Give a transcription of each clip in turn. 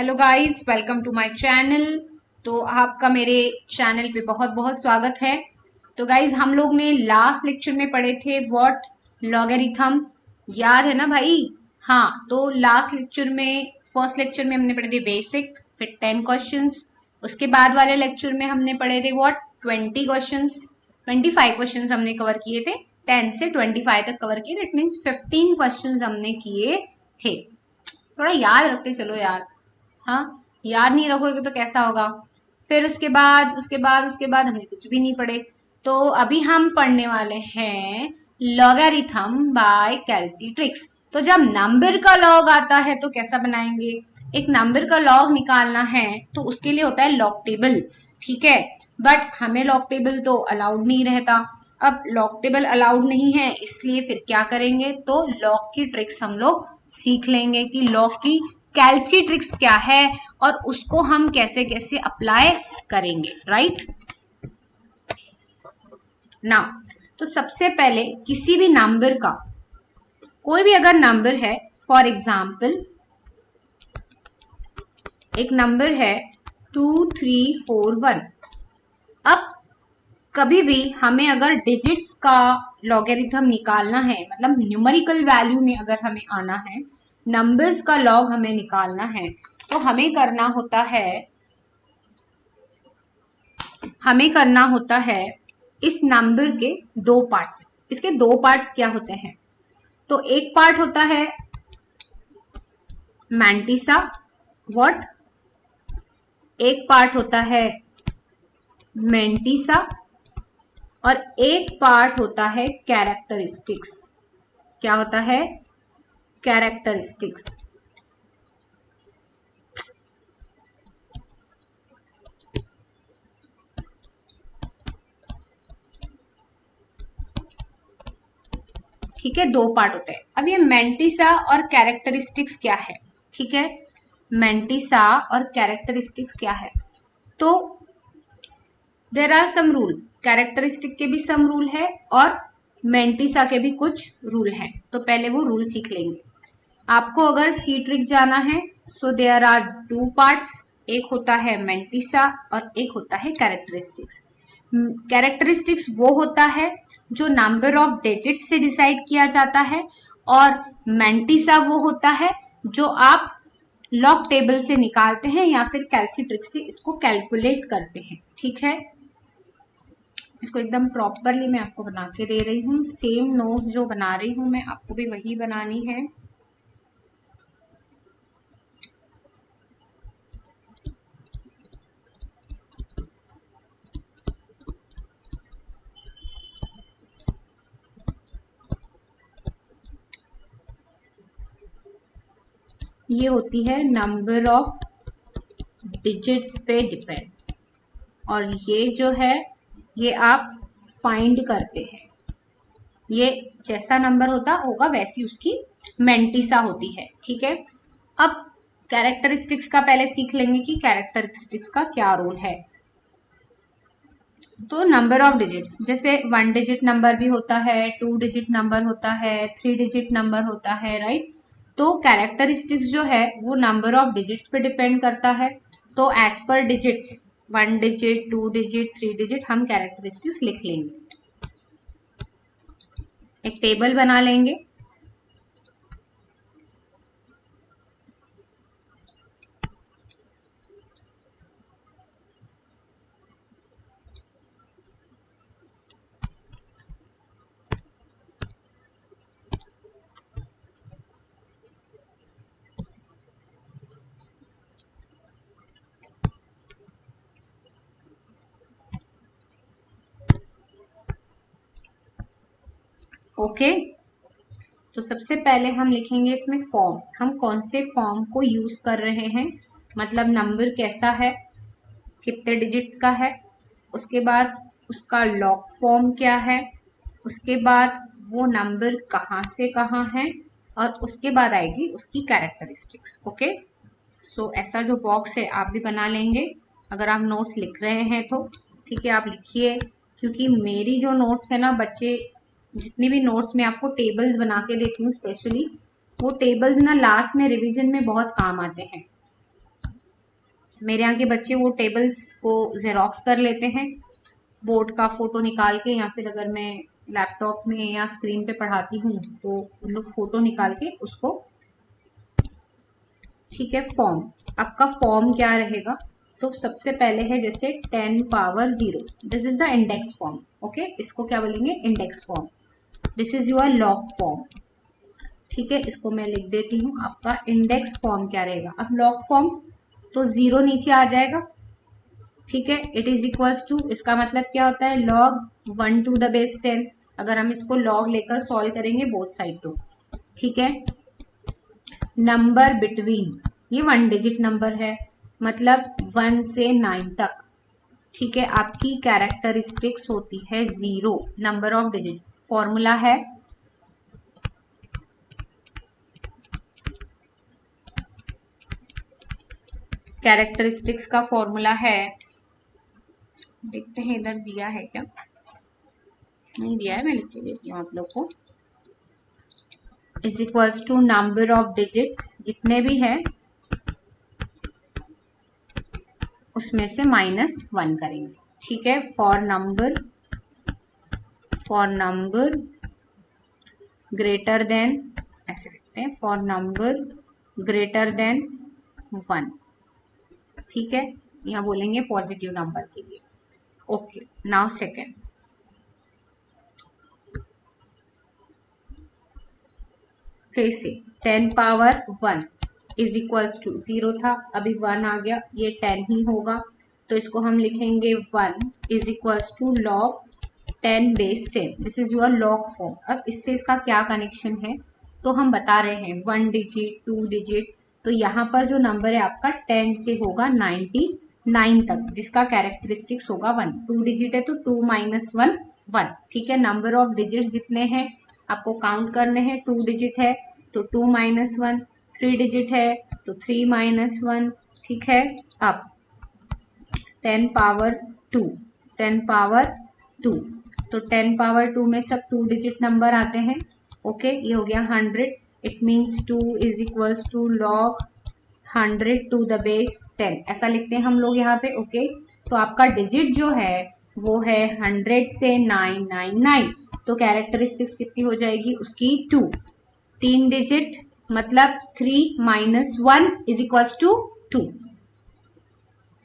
Hello guys, welcome to my channel. तो आपका मेरे चैनल पे बहुत बहुत स्वागत है। तो गाइस, हम लोग ने लास्ट लेक्चर में पढ़े थे व्हाट लॉगरिथम। याद है ना भाई? हाँ, तो लास्ट लेक्चर में फर्स्ट लेक्चर में हमने पढ़े थे बेसिक, फिर 10 क्वेश्चंस। उसके बाद वाले लेक्चर में हमने पढ़े थे व्हाट 20 क्वेश्चंस, 25 क्वेश्चंस हमने कवर किए थे। 10 से 25 तक कवर किए, दैट मीन्स 15 क्वेश्चंस हमने किए थे। थोड़ा याद रखते चलो यार। हाँ, याद नहीं रखोगे तो कैसा होगा। फिर उसके बाद हमने कुछ भी नहीं पढ़े। तो अभी हम पढ़ने वाले हैं लॉगरिथम बाय कैलसीट्रिक्स। तो जब नंबर का लॉग आता है तो कैसा बनाएंगे? एक नंबर का लॉग निकालना है तो उसके लिए होता है लॉग टेबल, ठीक है। बट हमें लॉग टेबल तो अलाउड नहीं रहता। अब लॉग टेबल अलाउड नहीं है, इसलिए फिर क्या करेंगे, तो लॉग की ट्रिक्स हम लोग सीख लेंगे कि लॉग की कैलसी ट्रिक्स क्या है और उसको हम कैसे कैसे अप्लाई करेंगे, राइट ना। तो सबसे पहले किसी भी नंबर का, कोई भी अगर नंबर है, फॉर एग्जाम्पल एक नंबर है 2341। अब कभी भी हमें अगर डिजिट्स का लॉगरिथम निकालना है, मतलब न्यूमेरिकल वैल्यू में अगर हमें आना है, नंबर्स का लॉग हमें निकालना है, तो हमें करना होता है इस नंबर के दो पार्ट्स। इसके दो पार्ट्स क्या होते हैं? तो एक पार्ट होता है मैंटिसा, व्हाट, एक पार्ट होता है मेंटिसा और एक पार्ट होता है कैरेक्टरिस्टिक्स। क्या होता है? कैरेक्टरिस्टिक्स। ठीक है, दो पार्ट होते हैं। अब ये मेंटिसा और कैरेक्टरिस्टिक्स क्या है? ठीक है, मेंटिसा और कैरेक्टरिस्टिक्स क्या है? तो there are some rule, characteristic के भी सम रूल है और मेंटिसा के भी कुछ रूल हैं। तो पहले वो रूल सीख लेंगे। आपको अगर सी ट्रिक जाना है, so there are two parts, एक होता है मेंटिसा और एक होता है कैरेक्टरिस्टिक्स। कैरेक्टरिस्टिक्स वो होता है जो नंबर ऑफ डिजिट से डिसाइड किया जाता है और मेंटिसा वो होता है जो आप लॉग टेबल से निकालते हैं या फिर कैलसी ट्रिक से इसको कैलकुलेट करते हैं, ठीक है। इसको एकदम प्रॉपरली मैं आपको बना के दे रही हूँ। सेम नोट्स जो बना रही हूँ मैं, आपको भी वही बनानी है। ये होती है नंबर ऑफ डिजिट्स पे डिपेंड, और ये जो है ये आप फाइंड करते हैं। ये जैसा नंबर होता होगा वैसी उसकी मेंटिसा होती है, ठीक है। अब कैरेक्टरिस्टिक्स का पहले सीख लेंगे कि कैरेक्टरिस्टिक्स का क्या रोल है। तो नंबर ऑफ डिजिट्स, जैसे 1 डिजिट नंबर भी होता है, 2 डिजिट नंबर होता है, 3 डिजिट नंबर होता है, राइट। तो कैरेक्टरिस्टिक्स जो है वो नंबर ऑफ डिजिट्स पे डिपेंड करता है। तो as per digits, 1 digit, 2 digit, 3 digit, हम कैरेक्टरिस्टिक्स लिख लेंगे। एक टेबल बना लेंगे। ओके, तो सबसे पहले हम लिखेंगे इसमें फॉर्म। हम कौन से फॉर्म को यूज कर रहे हैं, मतलब नंबर कैसा है, कितने डिजिट्स का है, उसके बाद उसका लॉग फॉर्म क्या है, उसके बाद वो नंबर कहाँ से कहाँ है, और उसके बाद आएगी उसकी कैरेक्टरिस्टिक्स। ओके, सो ऐसा जो बॉक्स है आप भी बना लेंगे अगर आप नोट्स लिख रहे हैं तो। ठीक है, आप लिखिए, क्योंकि मेरी जो नोट्स है ना बच्चे, जितनी भी नोट्स मैं आपको टेबल्स बना के देती हूँ स्पेशली, वो टेबल्स ना लास्ट में रिवीजन में बहुत काम आते हैं। मेरे यहाँ के बच्चे वो टेबल्स को जेरोक्स कर लेते हैं, बोर्ड का फोटो निकाल के, या फिर अगर मैं लैपटॉप में या स्क्रीन पे पढ़ाती हूँ तो उन लोग फोटो निकाल के उसको, ठीक है। फॉर्म, आपका फॉर्म क्या रहेगा, तो सबसे पहले है जैसे 10 power 0, this is the index form, okay. इसको क्या बोलेंगे, index form. This is your log form, ठीक है। इसको मैं लिख देती हूँ, आपका इंडेक्स फॉर्म क्या रहेगा। अब लॉग फॉर्म तो 0 नीचे आ जाएगा, ठीक है। इट इज इक्वल्स टू, इसका मतलब क्या होता है, log 1 to the base 10। अगर हम इसको log लेकर सॉल्व करेंगे बोथ साइड तो, ठीक है। नंबर बिटवीन, ये 1 डिजिट नंबर है, मतलब 1 से 9 तक, ठीक है। आपकी कैरेक्टरिस्टिक्स होती है 0, नंबर ऑफ डिजिट्स। फॉर्मूला है कैरेक्टरिस्टिक्स का फॉर्मूला है, देखते हैं इधर दिया है क्या, नहीं दिया है, मैं लिख के देती हूँ आप लोग को। Is equals to number of digits, जितने भी है उसमें से -1 करेंगे, ठीक है। फॉर नंबर ग्रेटर देन, ऐसे लिखते हैं, फॉर नंबर ग्रेटर देन 1, ठीक है। यहाँ बोलेंगे पॉजिटिव नंबर के लिए, ओके। नाउ सेकेंड, फिर से 10 पावर 1 इज इक्वल्स टू 0 था, अभी 1 आ गया, ये 10 ही होगा, तो इसको हम लिखेंगे 1 is equals to log 10 base 10। This is your log form. अब इससे इसका क्या कनेक्शन है, तो हम बता रहे हैं 1 डिजिट 2 डिजिट, तो यहाँ पर जो नंबर है आपका 10 से होगा 99 तक, जिसका कैरेक्टरिस्टिक्स होगा 1। 2 डिजिट है तो 2 - 1 1, ठीक है। नंबर ऑफ डिजिट्स जितने हैं आपको काउंट करने हैं, 2 डिजिट है तो 2 - 1, 3 डिजिट है तो 3 - 1, ठीक है। अब 10 पावर 2, 10 पावर 2, तो 10 पावर 2 में सब 2 डिजिट नंबर आते हैं, ओके। ये हो गया 100, it means 2 is equals to log 100 to the base 10, ऐसा लिखते हैं हम लोग यहाँ पे, ओके। तो आपका डिजिट जो है वो है 100 से 999, तो कैरेक्टरिस्टिक्स कितनी हो जाएगी उसकी 2, 3 डिजिट मतलब 3 - 1 इज इक्वल्स टू 2,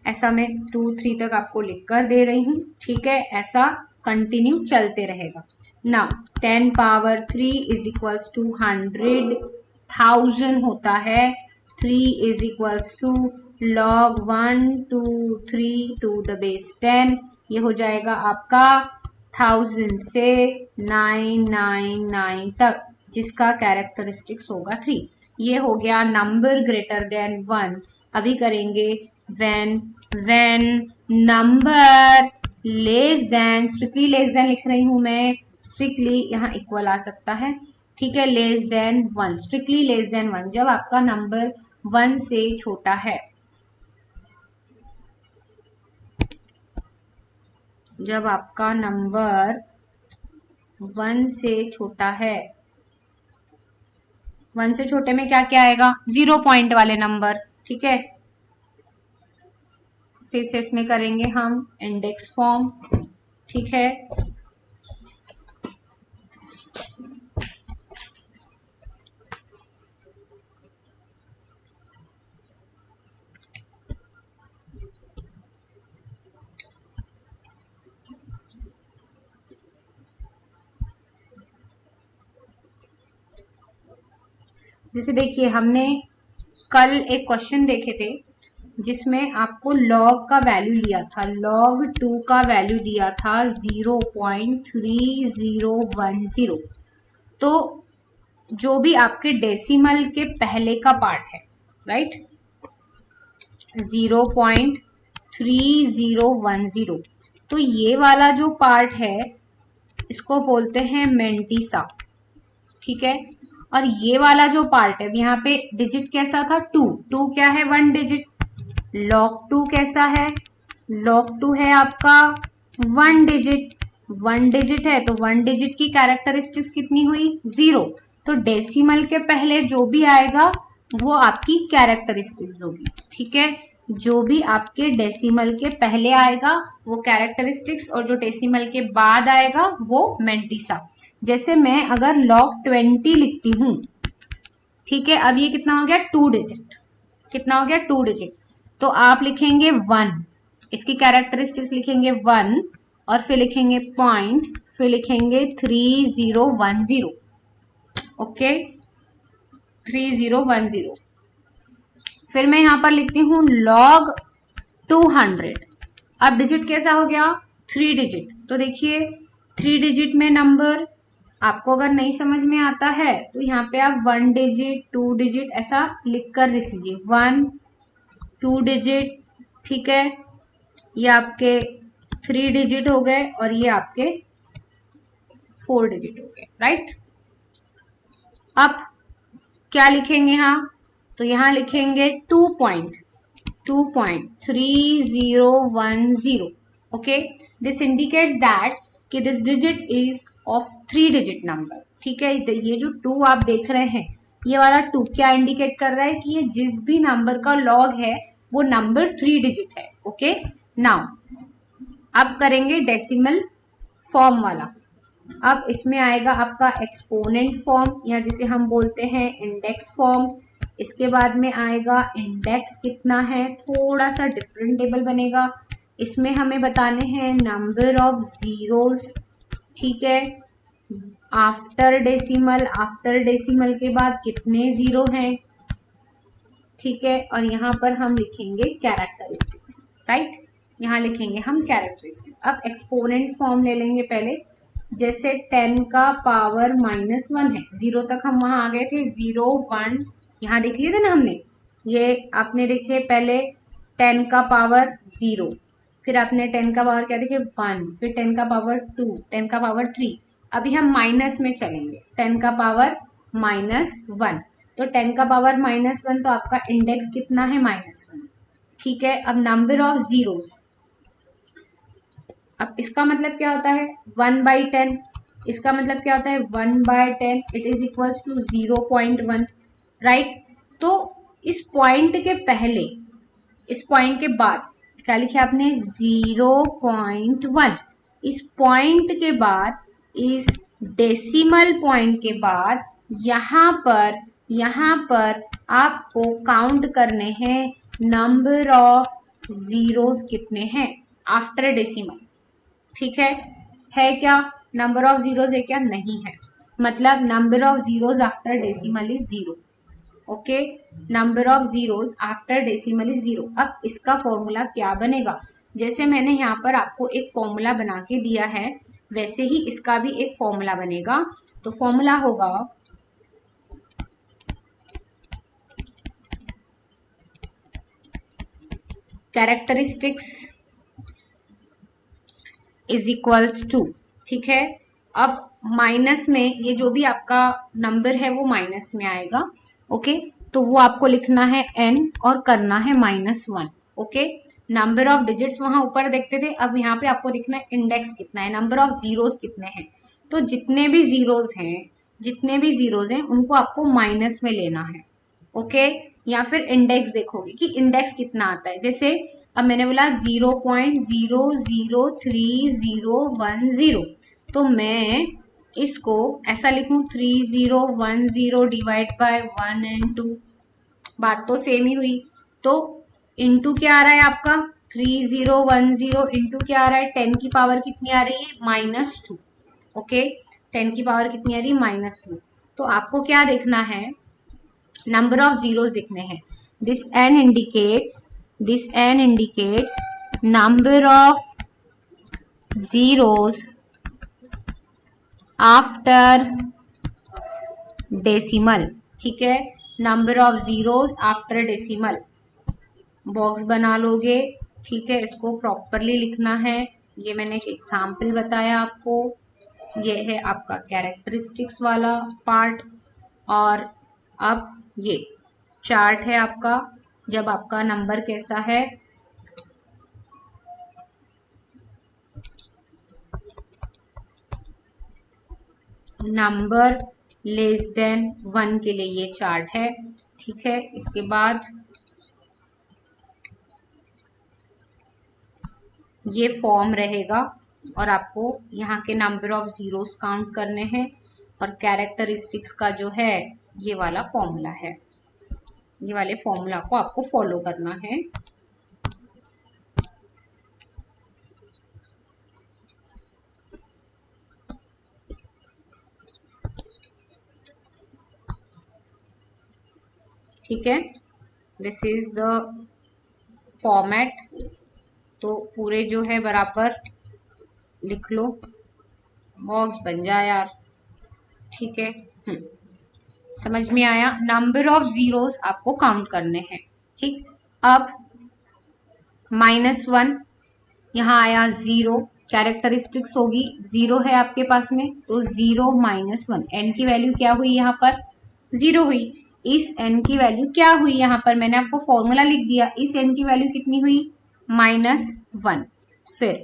ऐसा मैं 2 3 तक आपको लिख कर दे रही हूँ, ठीक है। ऐसा कंटिन्यू चलते रहेगा। Now 10 power 3 is equals to 100,000 होता है, 3 is equals to log 1 2 3 to the base 10, ये हो जाएगा आपका 1000 से 999 तक, जिसका कैरेक्टरिस्टिक्स होगा 3। ये हो गया नंबर ग्रेटर देन 1। अभी करेंगे when number less than, strictly less than लिख रही हूं मैं, स्ट्रिक्टली यहाँ इक्वल आ सकता है, ठीक है। Less than 1, strictly less than 1, जब आपका नंबर 1 से छोटा है, जब आपका नंबर 1 से छोटा है, 1 से छोटे में क्या क्या आएगा, 0 पॉइंट वाले नंबर, ठीक है। फिर से इसमें करेंगे हम इंडेक्स फॉर्म, ठीक है। जैसे देखिए हमने कल एक क्वेश्चन देखे थे जिसमें आपको log का वैल्यू लिया था, log 2 का वैल्यू दिया था 0.3010। तो जो भी आपके डेसिमल के पहले का पार्ट है, राइट, 0.3010, तो ये वाला जो पार्ट है इसको बोलते हैं मेंटिसा, ठीक है। और ये वाला जो पार्ट है, यहाँ पे डिजिट कैसा था, 2 क्या है, 1 डिजिट। log 2 कैसा है, log 2 है आपका 1 डिजिट, 1 डिजिट है तो 1 डिजिट की कैरेक्टरिस्टिक्स कितनी हुई, 0। तो डेसिमल के पहले जो भी आएगा वो आपकी कैरेक्टरिस्टिक्स होगी, ठीक है। जो भी आपके डेसिमल के पहले आएगा वो कैरेक्टरिस्टिक्स, और जो डेसिमल के बाद आएगा वो मैंटिसा। जैसे मैं अगर log 20 लिखती हूं, ठीक है, अब ये कितना हो गया 2 डिजिट, कितना हो गया 2 डिजिट, तो आप लिखेंगे 1, इसकी कैरेक्टरिस्टिक्स लिखेंगे 1, और फिर लिखेंगे पॉइंट, फिर लिखेंगे 3010, ओके 3010। फिर मैं यहां पर लिखती हूं log 200। अब डिजिट कैसा हो गया 3 डिजिट, तो देखिए 3 डिजिट में नंबर आपको अगर नहीं समझ में आता है तो यहाँ पे आप 1 डिजिट 2 डिजिट ऐसा लिख कर लिख लीजिए, 1 2 डिजिट, ठीक है, ये आपके 3 डिजिट हो गए और ये आपके 4 डिजिट हो गए, राइट। अब क्या लिखेंगे यहाँ, तो यहाँ लिखेंगे 2.3010, ओके। दिस इंडिकेट्स दैट कि this digit is of 3 digit number, ठीक है। ये जो 2 आप देख रहे हैं, ये वाला 2 क्या इंडिकेट कर रहा है कि ये जिस भी नंबर का लॉग है वो नंबर 3 डिजिट है, ओके। नाउ अब करेंगे डेसिमल फॉर्म वाला। अब इसमें आएगा आपका एक्सपोनेंट फॉर्म, या जिसे हम बोलते हैं इंडेक्स फॉर्म। इसके बाद में आएगा इंडेक्स कितना है, थोड़ा सा डिफरेंट टेबल बनेगा। इसमें हमें बताने हैं नंबर ऑफ जीरोस, ठीक है, आफ्टर डेसिमल के बाद कितने जीरो हैं, ठीक है, और यहाँ पर हम लिखेंगे कैरेक्टरिस्टिक्स, राइट, यहाँ लिखेंगे हम कैरेक्टरिस्टिक। अब एक्सपोनेंट फॉर्म ले लेंगे पहले, जैसे 10 का पावर -1 है, 0 तक हम वहां आ गए थे, 0 1 यहाँ देख लिए थे ना हमने, ये आपने देखे पहले 10 का पावर 0, फिर आपने 10 का पावर क्या देखे 1, फिर 10 का पावर 2, 10 का पावर 3। अभी हम माइनस में चलेंगे, 10 का पावर -1, तो 10 का पावर -1, तो आपका इंडेक्स कितना है -1, ठीक है। अब नंबर ऑफ जीरोस, अब इसका मतलब क्या होता है 1/10, इसका मतलब क्या होता है 1/10, it is equals to 0.1, right. तो इस पॉइंट के पहले, इस पॉइंट के बाद क्या लिखा आपने 0.1, इस पॉइंट के बाद, इस डेसिमल पॉइंट के बाद यहाँ पर आपको काउंट करने हैं नंबर ऑफ जीरोस कितने हैं आफ्टर डेसिमल, ठीक है क्या नंबर ऑफ जीरोस है क्या, नहीं है, मतलब number of zeros after decimal is 0, okay, number of zeros after decimal is 0। अब इसका फॉर्मूला क्या बनेगा, जैसे मैंने यहाँ पर आपको एक फॉर्मूला बना के दिया है वैसे ही इसका भी एक फॉर्मूला बनेगा। तो फॉर्मूला होगा कैरेक्टरिस्टिक्स इज इक्वल्स टू, ठीक है। अब माइनस में ये जो भी आपका नंबर है वो माइनस में आएगा, ओके, तो वो आपको लिखना है n और करना है -1, ओके। नंबर ऑफ डिजिट्स वहां ऊपर देखते थे, अब यहाँ पे आपको लिखना है इंडेक्स कितना है, नंबर ऑफ जीरोस कितने हैं, तो जितने भी जीरोस हैं उनको आपको माइनस में लेना है, ओके। या फिर इंडेक्स देखोगे कि इंडेक्स कितना आता है, जैसे अब मैंने बोला 0.00310, तो मैं इसको ऐसा लिखूं 3010 डिवाइड बाय 1 and 2, बात तो सेम ही हुई। तो इंटू क्या आ रहा है आपका 3010 इंटू क्या आ रहा है, 10 की पावर कितनी आ रही है -2, ओके, 10 की पावर कितनी आ रही है -2। तो आपको क्या देखना है, नंबर ऑफ जीरोस दिखने हैं। This n indicates number of zeros after decimal, ठीक है, number of zeros after decimal box बना लोगे, ठीक है, इसको प्रॉपरली लिखना है। ये मैंने एक एग्जाम्पल बताया आपको, ये है आपका कैरेक्टरिस्टिक्स वाला पार्ट, और अब ये चार्ट है आपका, जब आपका नंबर कैसा है, नंबर लेस देन 1 के लिए ये चार्ट है, ठीक है। इसके बाद ये फॉर्म रहेगा और आपको यहाँ के नंबर ऑफ जीरोस काउंट करने हैं और कैरेक्टरिस्टिक्स का जो है ये वाला फॉर्मूला है, ये वाले फॉर्मूला को आपको फॉलो करना है। ठीक है, दिस इज द फॉर्मेट। तो पूरे जो है बराबर लिख लो, बॉक्स बन जाए यार। ठीक है, समझ में आया। नंबर ऑफ जीरोस आपको काउंट करने हैं। ठीक, अब -1 यहाँ आया, 0 कैरेक्टरिस्टिक्स होगी, 0 है आपके पास में, तो 0 -1 n की वैल्यू क्या हुई यहाँ पर 0 हुई। इस n की वैल्यू क्या हुई यहाँ पर, मैंने आपको फॉर्मूला लिख दिया, इस n की वैल्यू कितनी हुई -1। फिर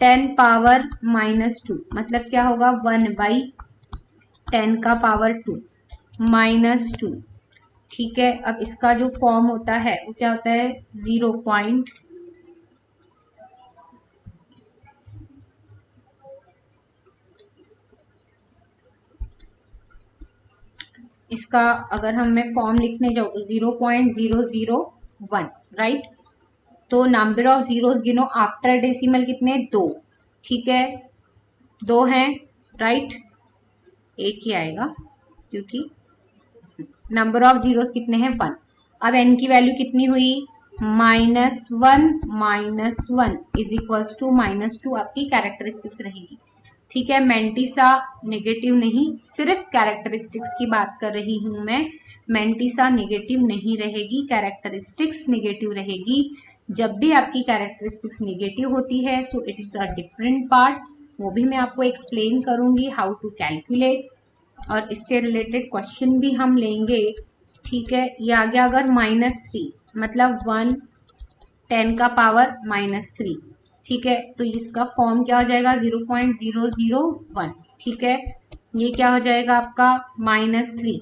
10 पावर -2 मतलब क्या होगा 1/10 का पावर 2 -2। ठीक है, अब इसका जो फॉर्म होता है वो क्या होता है 0. इसका अगर हम मैं फॉर्म लिखने जाऊँ तो 0.001, राइट। तो नंबर ऑफ जीरोस गिनो आफ्टर डेसिमल कितने 2। ठीक है, 2 हैं, राइट, एक ही आएगा क्योंकि नंबर ऑफ जीरोस कितने हैं 1। अब n की वैल्यू कितनी हुई -1 -1 इज इक्वल्स टू -2 आपकी कैरेक्टरिस्टिक्स रहेगी। ठीक है, मेंटिसा नेगेटिव नहीं, सिर्फ कैरेक्टरिस्टिक्स की बात कर रही हूं मैं। मेंटिसा नेगेटिव नहीं रहेगी, कैरेक्टरिस्टिक्स नेगेटिव रहेगी। जब भी आपकी कैरेक्टरिस्टिक्स नेगेटिव होती है so it is a different part, वो भी मैं आपको एक्सप्लेन करूंगी हाउ टू कैलकुलेट, और इससे रिलेटेड क्वेश्चन भी हम लेंगे। ठीक है, ये आ गया अगर -3 मतलब 1 10 का पावर -3। ठीक है, तो इसका फॉर्म क्या हो जाएगा 0.001। ठीक है, ये क्या हो जाएगा आपका -3।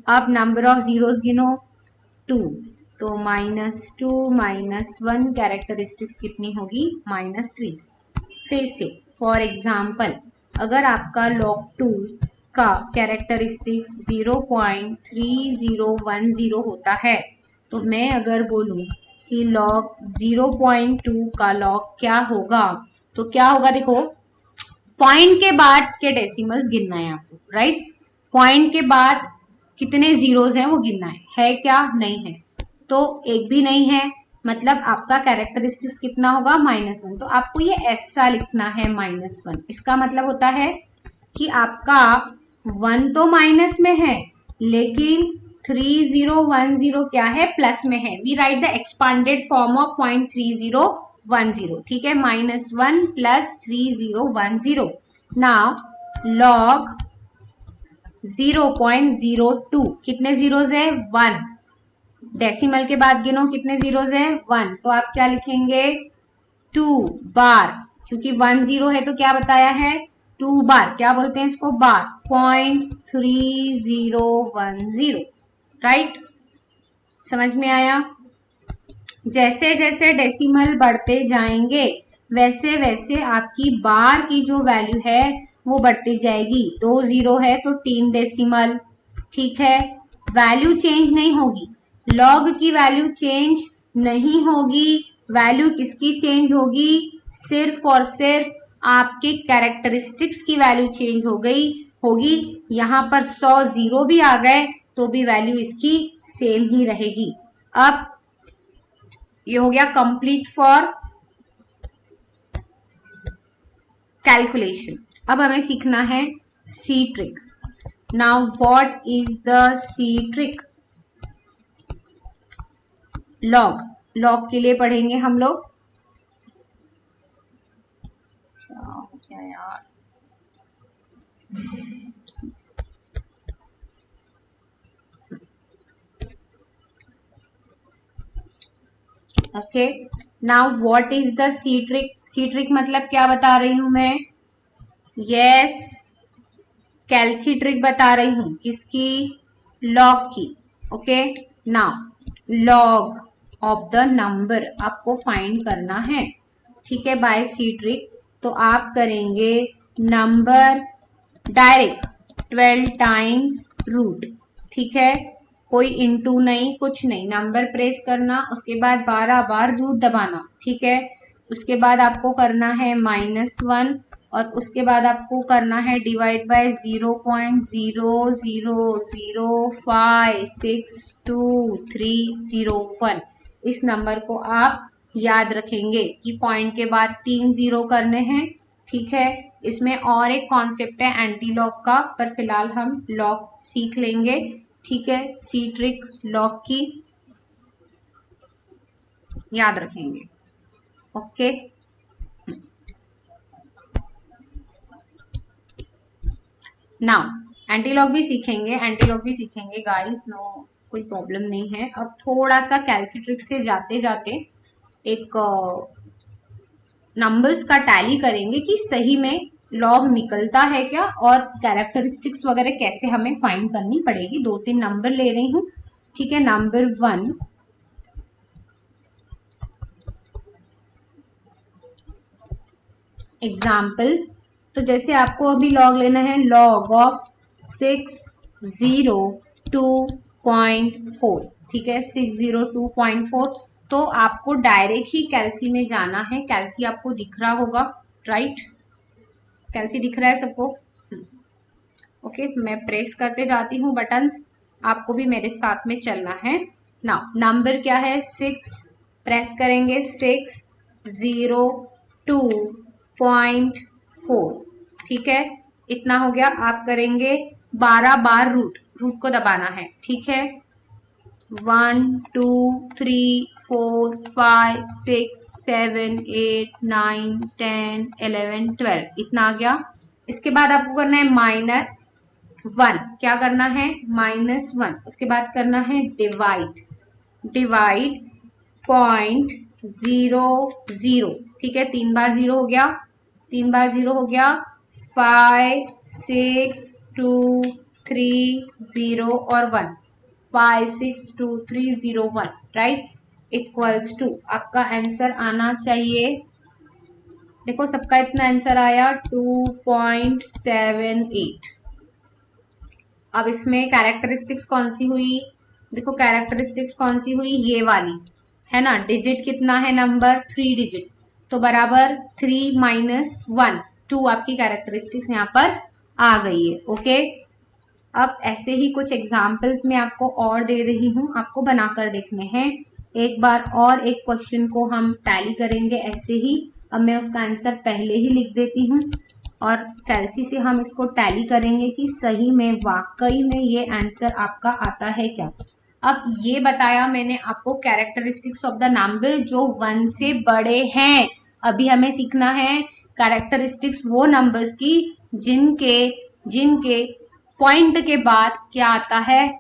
अब नंबर ऑफ जीरोस गिनो 2, तो -2 -1 कैरेक्टरिस्टिक्स कितनी होगी -3। फिर से फॉर एग्जाम्पल अगर आपका log 2 का कैरेक्टरिस्टिक्स 0.3010 होता है, तो मैं अगर बोलूं कि log 0.2 का log क्या होगा, तो क्या होगा देखो, पॉइंट के बाद के डेसिमल्स गिनना है आपको, राइट। पॉइंट के बाद कितने जीरोस हैं वो गिनना है क्या, नहीं है, तो एक भी नहीं है, मतलब आपका कैरेक्टरिस्टिक्स कितना होगा -1। तो आपको ये ऐसा लिखना है -1। इसका मतलब होता है कि आपका 1 तो माइनस में है लेकिन 3010 क्या है प्लस में है। We write the expanded form of 0.3010। ठीक है, -1 प्लस 3010। नाउ log 0.02 कितने जीरोस है 1, डेसिमल के बाद गिनो कितने जीरोस है 1, तो आप क्या लिखेंगे 2 बार, क्योंकि 1 0 है तो क्या बताया है 2 बार, क्या बोलते हैं इसको बार, 0.3010, राइट। समझ में आया। जैसे जैसे डेसिमल बढ़ते जाएंगे वैसे वैसे आपकी बार की जो वैल्यू है वो बढ़ती जाएगी। 2 0 है तो 3 डेसिमल। ठीक है, वैल्यू चेंज नहीं होगी, लॉग की वैल्यू चेंज नहीं होगी। वैल्यू किसकी चेंज होगी, सिर्फ और सिर्फ आपके कैरेक्टरिस्टिक्स की वैल्यू चेंज हो गई होगी। यहाँ पर 100 जीरो भी आ गए तो भी वैल्यू इसकी सेम ही रहेगी। अब ये हो गया कंप्लीट फॉर कैलकुलेशन। अब हमें सीखना है C trick. Now what is the C trick, log, log के लिए पढ़ेंगे हम लोग। क्या यार, okay, now what is the C trick. C trick मतलब क्या बता रही हूं मैं, यस कैल्सी ट्रिक बता रही हूं, किसकी, लॉग की। Okay, now log of the number आपको फाइंड करना है। ठीक है, बाय सी ट्रिक। तो आप करेंगे नंबर डायरेक्ट 12 टाइम्स रूट, ठीक है, कोई इंटू नहीं, कुछ नहीं, नंबर प्रेस करना, उसके बाद 12 बार रूट दबाना, ठीक है। उसके बाद आपको करना है -1 और उसके बाद आपको करना है डिवाइड बाय 0.000562301। इस नंबर को आप याद रखेंगे कि पॉइंट के बाद 3 0 करने हैं, ठीक है। इसमें और एक कॉन्सेप्ट है एंटी लॉग का, पर फिलहाल हम लॉग सीख लेंगे, ठीक है। सी ट्रिक लॉग की याद रखेंगे, ओके। नाउ एंटी लॉग भी सीखेंगे, एंटी लॉग भी सीखेंगे गाइस, नो कोई प्रॉब्लम नहीं है। अब थोड़ा सा कैलसी से जाते जाते एक नंबर्स का टैली करेंगे कि सही में लॉग निकलता है क्या, और कैरेक्टरिस्टिक्स वगैरह कैसे हमें फाइंड करनी पड़ेगी। 2-3 नंबर ले रही हूँ, ठीक है। Number 1, examples. तो जैसे आपको अभी लॉग लेना है, लॉग ऑफ 602.4, ठीक है, 602.4। तो आपको डायरेक्ट ही कैल्सी में जाना है। कैल्सी आपको दिख रहा होगा, राइट? कैल्सी दिख रहा है सबको? ओके, मैं प्रेस करते जाती हूँ बटन्स, आपको भी मेरे साथ में चलना है। नाउ नंबर क्या है? 6, प्रेस करेंगे 602.4, ठीक है, इतना हो गया। आप करेंगे 12 बार रूट को दबाना है, ठीक है। 1 2 3 4 5 6 7 8 9 10 11 12, इतना आ गया। इसके बाद आपको करना है -1, क्या करना है? -1। उसके बाद करना है डिवाइड 0.00, ठीक है, 3 बार 0 हो गया, 3 बार 0 हो गया। 5 6 2 3 0 और 1, 5 6 2 3 0 1, राइट, इक्वल्स टू आपका आंसर आना चाहिए। देखो सबका इतना आंसर आया 2.78। अब इसमें कैरेक्टरिस्टिक्स कौन सी हुई? देखो कैरेक्टरिस्टिक्स कौन सी हुई? ये वाली है ना। डिजिट कितना है नंबर? 3 डिजिट, तो बराबर 3 - 1 2 आपकी कैरेक्टरिस्टिक्स यहाँ पर आ गई है, ओके। अब ऐसे ही कुछ एग्जाम्पल्स मैं आपको और दे रही हूँ, आपको बनाकर देखने हैं। एक बार और एक क्वेश्चन को हम टैली करेंगे ऐसे ही। अब मैं उसका आंसर पहले ही लिख देती हूँ और कैल्सी से हम इसको टैली करेंगे कि सही में वाकई में ये आंसर आपका आता है क्या। अब ये बताया मैंने आपको कैरेक्टरिस्टिक्स ऑफ द नंबर जो 1 से बड़े हैं। अभी हमें सीखना है कैरेक्टरिस्टिक्स वो नंबर्स की जिनके पॉइंट के बाद क्या आता है?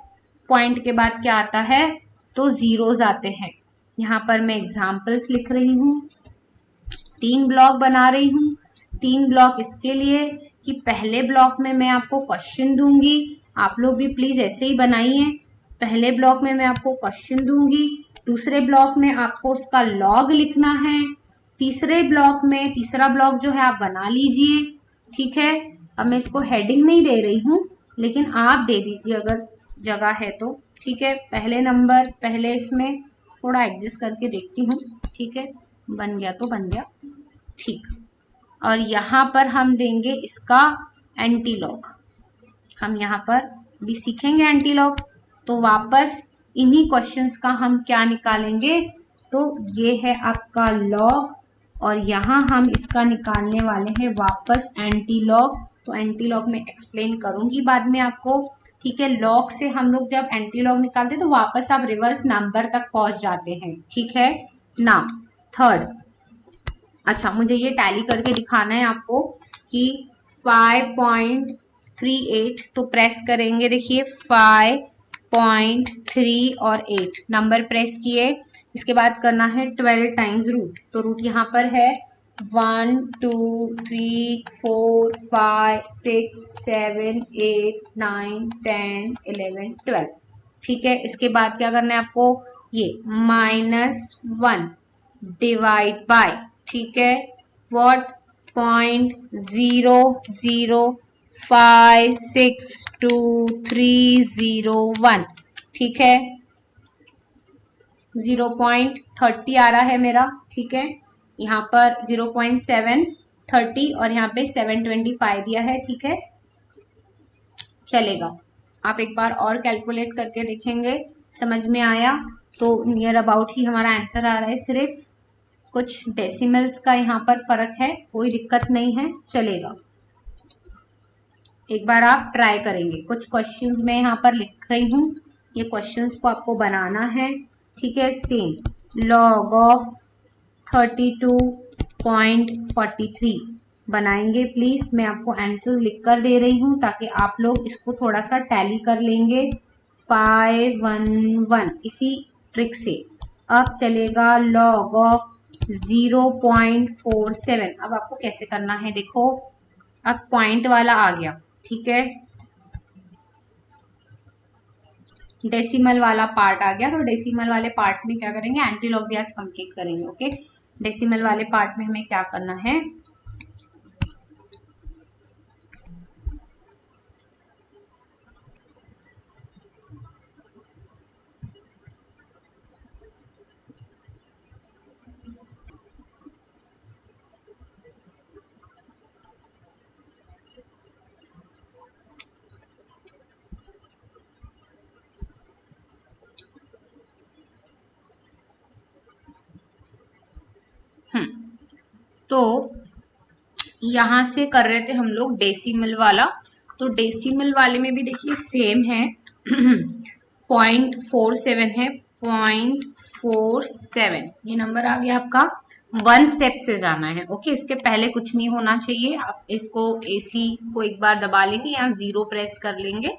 पॉइंट के बाद क्या आता है? तो जीरोस आते हैं। यहाँ पर मैं एग्जाम्पल्स लिख रही हूँ, 3 ब्लॉक बना रही हूँ। 3 ब्लॉक इसके लिए कि पहले ब्लॉक में मैं आपको क्वेश्चन दूंगी, आप लोग भी प्लीज ऐसे ही बनाइए। पहले ब्लॉक में मैं आपको क्वेश्चन दूंगी, दूसरे ब्लॉक में आपको उसका लॉग लिखना है, तीसरे ब्लॉक में, तीसरा ब्लॉक जो है आप बना लीजिए, ठीक है। अब मैं इसको हेडिंग नहीं दे रही हूँ, लेकिन आप दे दीजिए अगर जगह है तो, ठीक है। पहले नंबर, पहले इसमें थोड़ा एडजस्ट करके देखती हूँ, ठीक है, बन गया तो बन गया, ठीक। और यहाँ पर हम देंगे इसका एंटीलॉग, हम यहाँ पर भी सीखेंगे एंटीलॉग। तो वापस इन्हीं क्वेश्चंस का हम क्या निकालेंगे? तो ये है आपका लॉग और यहाँ हम इसका निकालने वाले हैं वापस एंटीलॉग। तो एंटीलॉग में एक्सप्लेन करूंगी बाद में आपको, ठीक है। लॉग से हम लोग जब एंटीलॉग निकालते हैं तो वापस आप रिवर्स नंबर तक पहुंच जाते हैं, ठीक है ना। थर्ड, अच्छा मुझे ये टैली करके दिखाना है आपको कि 5.38, तो प्रेस करेंगे, देखिए 5.3 और 8 नंबर प्रेस किए। इसके बाद करना है 12 टाइम्स रूट, तो रूट यहाँ पर है 1 2 3 4 5 6 7 8 9 10 11 12, ठीक है। इसके बाद क्या करना है आपको? ये -1 डिवाइड बाय, ठीक है, व्हाट 0.0562301, ठीक है, 0.30 आ रहा है मेरा, ठीक है, यहाँ पर 0.730 और यहाँ पे 725 दिया है, ठीक है, चलेगा। आप एक बार और कैलकुलेट करके देखेंगे, समझ में आया तो नियर अबाउट ही हमारा आंसर आ रहा है, सिर्फ कुछ डेसिमल्स का यहाँ पर फर्क है, कोई दिक्कत नहीं है, चलेगा। एक बार आप ट्राई करेंगे, कुछ क्वेश्चंस मैं यहाँ पर लिख रही हूँ, ये क्वेश्चंस को आपको बनाना है, ठीक है। सेम लॉग ऑफ 32.43 बनाएंगे प्लीज, मैं आपको आंसर्स लिख कर दे रही हूँ ताकि आप लोग इसको थोड़ा सा टैली कर लेंगे 511 इसी ट्रिक से। अब चलेगा लॉग ऑफ 0.47, अब आपको कैसे करना है देखो, अब पॉइंट वाला आ गया, ठीक है, डेसिमल वाला पार्ट आ गया, तो डेसिमल वाले पार्ट में क्या करेंगे, एंटी लॉग भी आज कंप्लीट करेंगे, ओके। डेसिमल वाले पार्ट में हमें क्या करना है, तो यहां से कर रहे थे हम लोग डेसिमल वाला, तो डेसिमल वाले में भी देखिए सेम है 0.47 है, 0.47 ये नंबर आ गया आपका, 1 स्टेप से जाना है, ओके। इसके पहले कुछ नहीं होना चाहिए, आप इसको AC को एक बार दबा लेंगे या 0 प्रेस कर लेंगे,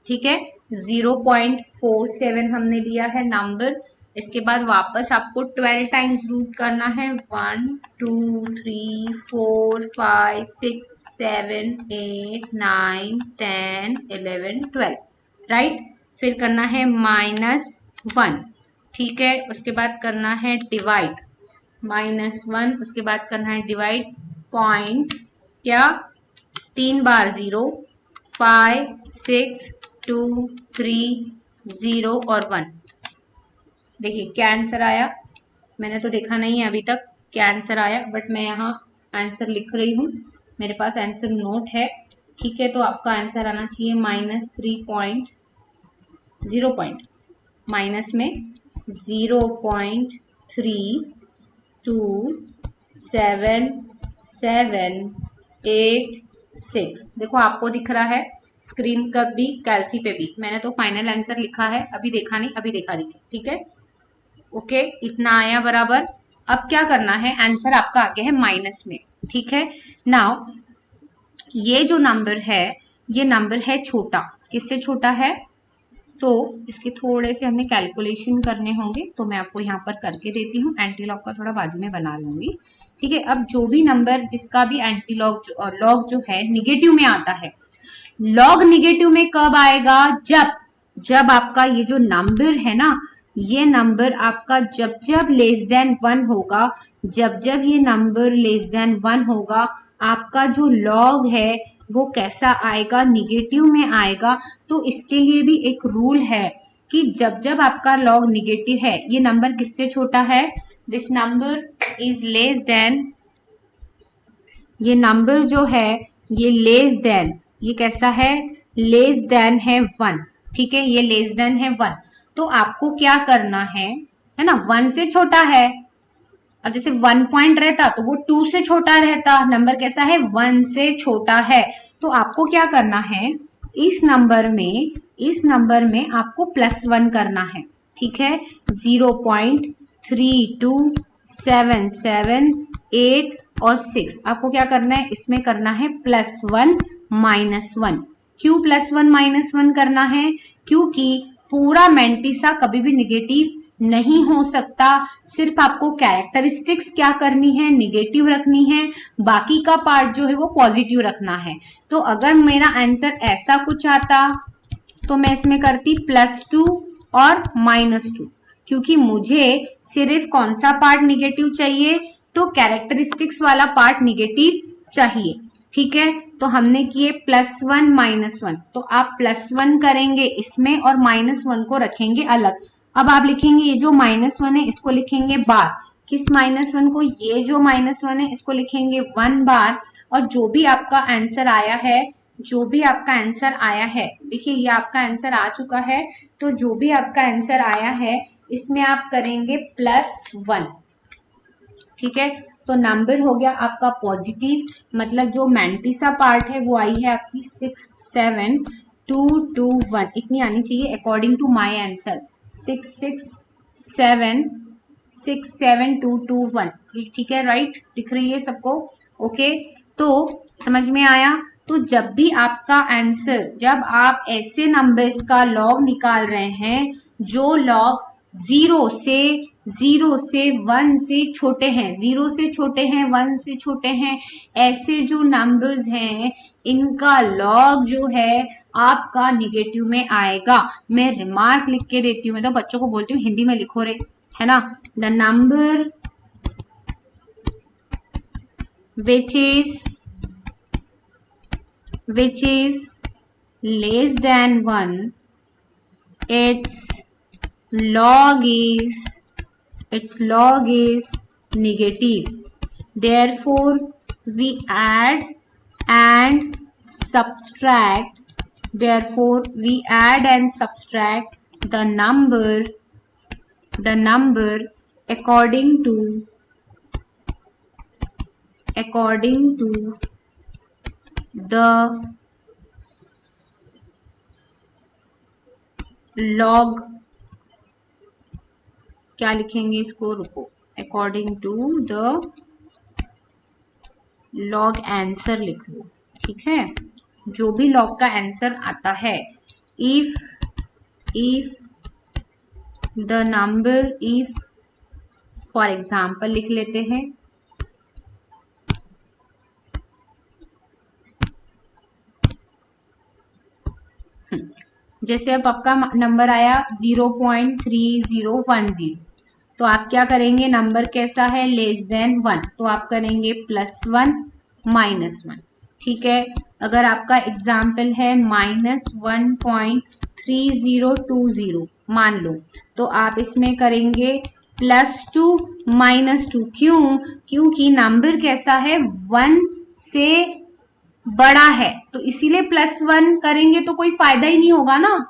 ठीक है। 0.47 हमने लिया है नंबर, इसके बाद वापस आपको 12 टाइम्स रूट करना है, 1 2 3 4 5 6 7 8 9 10 11 12, राइट। फिर करना है -1, ठीक है, उसके बाद करना है डिवाइड, -1, उसके बाद करना है डिवाइड, पॉइंट क्या 3 बार 0, 5 6 2 3 0 और 1, देखिए क्या आंसर आया, मैंने तो देखा नहीं है अभी तक क्या आंसर आया, बट मैं यहाँ आंसर लिख रही हूँ, मेरे पास आंसर नोट है, ठीक है। तो आपका आंसर आना चाहिए -0 पॉइंट माइनस में 0.32778 देखो आपको दिख रहा है स्क्रीन पर भी, कैलसी पे भी, मैंने तो फाइनल आंसर लिखा है, अभी देखा नहीं, अभी देखा देखिए, ठीक है, ओके, इतना आया बराबर। अब क्या करना है, आंसर आपका आ गया है माइनस में, ठीक है। नाउ ये जो नंबर है, ये नंबर है छोटा, किससे छोटा है, तो इसके थोड़े से हमें कैलकुलेशन करने होंगे, तो मैं आपको यहाँ पर करके देती हूँ, एंटी लॉग का थोड़ा बाजू में बना लूंगी, ठीक है। अब जो भी नंबर जिसका भी एंटी लॉग लॉग जो है निगेटिव में आता है, लॉग निगेटिव में कब आएगा, जब आपका ये जो नंबर है ना, ये नंबर आपका जब लेस देन 1 होगा, जब ये नंबर लेस देन 1 होगा, आपका जो लॉग है वो कैसा आएगा, निगेटिव में आएगा। तो इसके लिए भी एक रूल है कि जब आपका लॉग निगेटिव है, ये नंबर किससे छोटा है, this number is less than, ये नंबर जो है ये लेस देन, ये कैसा है, लेस देन है 1, ठीक है, ये लेस देन है 1, तो आपको क्या करना है ना, 1 से छोटा है, अब जैसे 1 पॉइंट रहता तो वो 2 से छोटा रहता, नंबर कैसा है, 1 से छोटा है, तो आपको क्या करना है, इस नंबर में आपको +1 करना है, ठीक है। 0.3277 और 6 आपको क्या करना है, इसमें करना है +1 -1, क्यों +1 -1 करना है, क्योंकि पूरा मैंटिसा कभी भी निगेटिव नहीं हो सकता, सिर्फ आपको कैरेक्टरिस्टिक्स क्या करनी है, निगेटिव रखनी है, बाकी का पार्ट जो है वो पॉजिटिव रखना है। तो अगर मेरा आंसर ऐसा कुछ आता तो मैं इसमें करती +2 और -2, क्योंकि मुझे सिर्फ कौन सा पार्ट निगेटिव चाहिए, तो कैरेक्टरिस्टिक्स वाला पार्ट निगेटिव चाहिए, ठीक है। तो हमने किए +1 -1, तो आप +1 करेंगे इसमें और -1 को रखेंगे अलग। अब आप लिखेंगे ये जो -1 है इसको लिखेंगे बार, किस -1 को, ये जो -1 है इसको लिखेंगे 1 बार, और जो भी आपका आंसर आया है, जो भी आपका आंसर आया है, देखिए ये आपका आंसर आ चुका है, तो जो भी आपका आंसर आया है इसमें आप करेंगे +1, ठीक है। तो नंबर हो गया आपका पॉजिटिव, मतलब जो मैंटिसा पार्ट है वो आई है आपकी 67221, इतनी आनी चाहिए अकॉर्डिंग टू माय आंसर, 6676221, ठीक है, राइट, दिख रही है सबको, ओके। तो समझ में आया। तो जब भी आपका आंसर, जब आप ऐसे नंबर्स का लॉग निकाल रहे हैं जो लॉग 0 से 1 से छोटे हैं, 0 से छोटे हैं, 1 से छोटे हैं, ऐसे जो नंबर्स हैं इनका लॉग जो है आपका निगेटिव में आएगा। मैं रिमार्क लिख के देती हूँ, मैं तो बच्चों को बोलती हूँ हिंदी में लिखो रे, है ना। The number which is less than 1, its log is negative. Therefore we add and subtract the number according to the log, क्या लिखेंगे इसको, रुको, according to the log answer लिख लो, ठीक है, जो भी लॉग का आंसर आता है। If the number, if for example लिख लेते हैं, जैसे अब आपका नंबर आया 0.3010, तो आप क्या करेंगे, नंबर कैसा है, लेस देन 1, तो आप करेंगे +1 -1, ठीक है। अगर आपका एग्जाम्पल है -1.3020 मान लो, तो आप इसमें करेंगे +2 -2, क्योंकि नंबर कैसा है, 1 से बड़ा है, तो इसीलिए +1 करेंगे तो कोई फायदा ही नहीं होगा ना,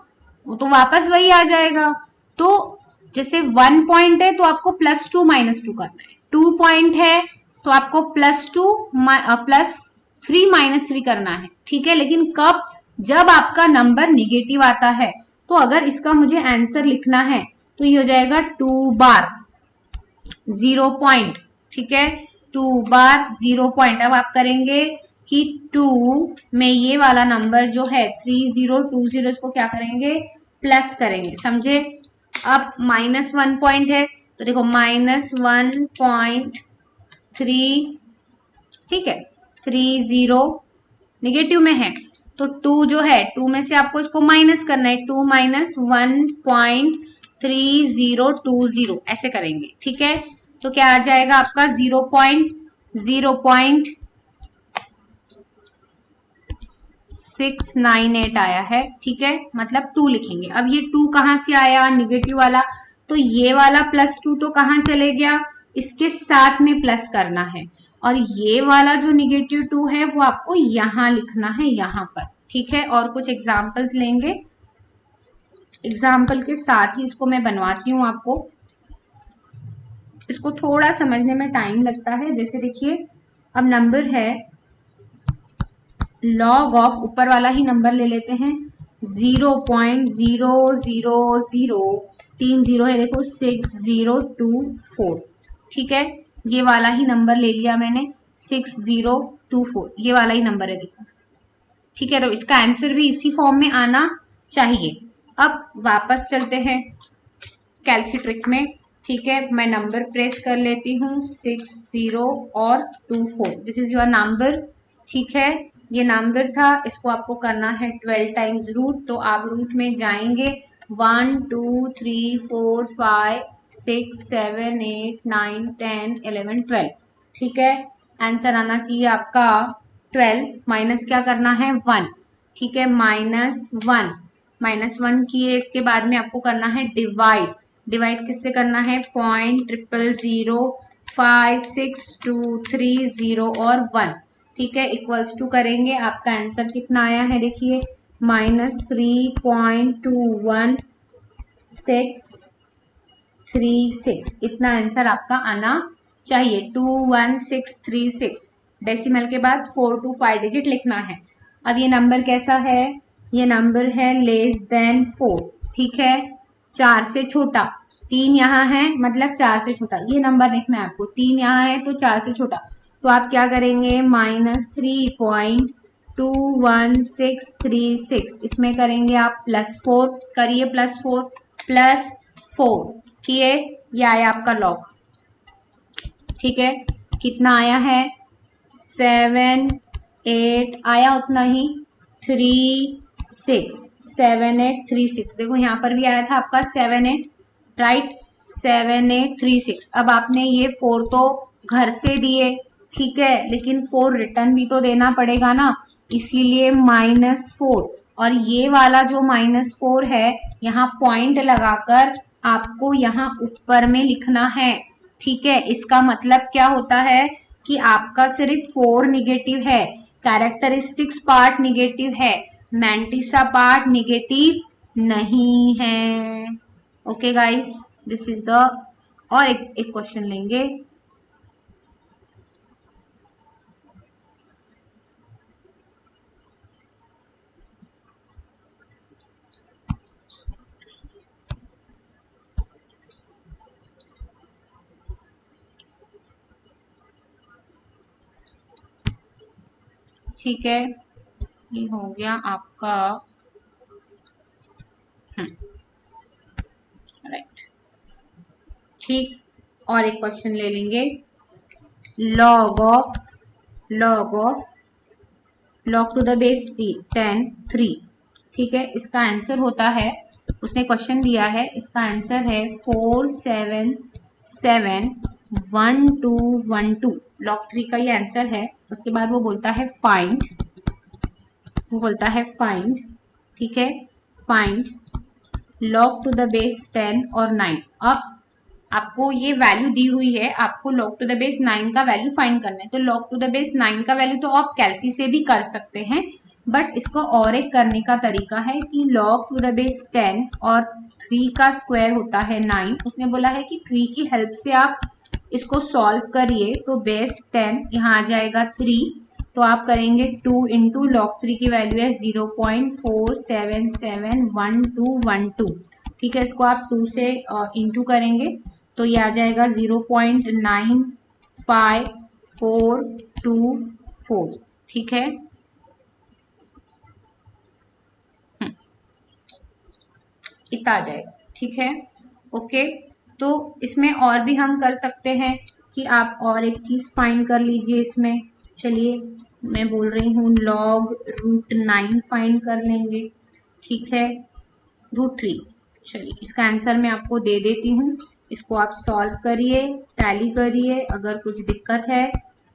वो तो वापस वही आ जाएगा। तो जैसे 1 पॉइंट है तो आपको +2 -2 करना है, 2 पॉइंट है तो आपको +2 +3 -3 करना है, ठीक है। लेकिन कब, जब आपका नंबर निगेटिव आता है। तो अगर इसका मुझे आंसर लिखना है तो ये हो जाएगा 2 बार 0 पॉइंट, ठीक है, 2 बार 0 पॉइंट। अब आप करेंगे कि 2 में ये वाला नंबर जो है 3020, इसको क्या करेंगे, प्लस करेंगे, समझे। अब -1 पॉइंट है तो देखो -1.3, ठीक है, 30 निगेटिव में है, तो 2 जो है, 2 में से आपको इसको माइनस करना है, 2 - 1.3020 ऐसे करेंगे, ठीक है। तो क्या आ जाएगा आपका 0.698 आया है, ठीक है, मतलब 2 लिखेंगे। अब ये 2 कहां से आया, निगेटिव वाला, तो ये वाला +2 तो कहां चले गया, इसके साथ में प्लस करना है, और ये वाला जो -2 है वो आपको यहां लिखना है, यहां पर, ठीक है। और कुछ एग्जाम्पल्स लेंगे, एग्जाम्पल के साथ ही इसको मैं बनवाती हूँ आपको, इसको थोड़ा समझने में टाइम लगता है। जैसे देखिए, अब नंबर है लॉग ऑफ, ऊपर वाला ही नंबर ले लेते हैं, 0.00030 है, देखो 6024, ठीक है, ये वाला ही नंबर ले लिया मैंने, 6024, ये वाला ही नंबर है, देखो, ठीक है। तो इसका आंसर भी इसी फॉर्म में आना चाहिए। अब वापस चलते हैं कैलसी में, ठीक है, मैं नंबर प्रेस कर लेती हूँ, 60 और 24, दिस इज योर नंबर, ठीक है, ये नंबर था, इसको आपको करना है 12 टाइम्स रूट। तो आप रूट में जाएंगे, 1 2 3 4 5 6 7 8 9 10 11 12, ठीक है, आंसर आना चाहिए आपका 12 माइनस क्या करना है 1, ठीक है, -1, -1 किए, इसके बाद में आपको करना है डिवाइड, डिवाइड किससे करना है 0.00056230 और 1, ठीक है, इक्वल्स टू करेंगे, आपका आंसर कितना आया है देखिए -3.21636, इतना आंसर आपका आना चाहिए 21636। डेसिमल के बाद 4 to 5 डिजिट लिखना है। अब ये नंबर कैसा है, ये नंबर है लेस देन 4, ठीक है, 4 से छोटा, 3 यहाँ है मतलब 4 से छोटा, ये नंबर लिखना है आपको, 3 यहाँ है तो 4 से छोटा, तो आप क्या करेंगे -3.21636, इसमें करेंगे आप +4, करिए +4 +4 किए, ये आया आपका लॉग, ठीक है, कितना आया है 7 8 आया उतना ही 36 देखो यहाँ पर भी आया था आपका 7 8, राइट, 7 8 3 6। अब आपने ये 4 तो घर से दिए, ठीक है, लेकिन 4 रिटर्न भी तो देना पड़ेगा ना, इसीलिए -4, और ये वाला जो -4 है यहाँ पॉइंट लगाकर आपको यहाँ ऊपर में लिखना है, ठीक है, इसका मतलब क्या होता है कि आपका सिर्फ 4 निगेटिव है, कैरेक्टरिस्टिक्स पार्ट निगेटिव है, मैंटिसा पार्ट निगेटिव नहीं है। Okay guys, this is the, और एक क्वेश्चन लेंगे, ठीक है, ये हो गया आपका, राइट, ठीक, और एक क्वेश्चन ले लेंगे, log of log to the base 10 3, ठीक है, इसका आंसर होता है, उसने क्वेश्चन दिया है, इसका आंसर है 4771212, लॉग 3 का ये आंसर है। उसके बाद वो बोलता है फाइंड, ठीक है, find log to the base 10 और 9। अब आपको ये वैल्यू दी हुई है, आपको लॉग टू द बेस 9 का वैल्यू फाइंड करना है, तो लॉग टू द बेस 9 का वैल्यू तो आप कैलसी से भी कर सकते हैं, बट इसको और एक करने का तरीका है कि लॉग टू द बेस 10 और 3 का स्क्वायर होता है 9, उसने बोला है कि 3 की हेल्प से आप इसको सॉल्व करिए, तो बेस 10 यहाँ आ जाएगा 3, तो आप करेंगे 2 इंटू लॉग 3 की वैल्यू है 0.4771212, ठीक है, इसको आप 2 से इंटू करेंगे तो ये आ जाएगा 0.95424, ठीक है, इतना आ जाएगा, ठीक है, ओके। तो इसमें और भी हम कर सकते हैं कि आप और एक चीज फाइंड कर लीजिए इसमें, चलिए मैं बोल रही हूँ लॉग √9 फाइंड कर लेंगे, ठीक है, √3, चलिए इसका आंसर मैं आपको दे देती हूँ, इसको आप सॉल्व करिए, टैली करिए, अगर कुछ दिक्कत है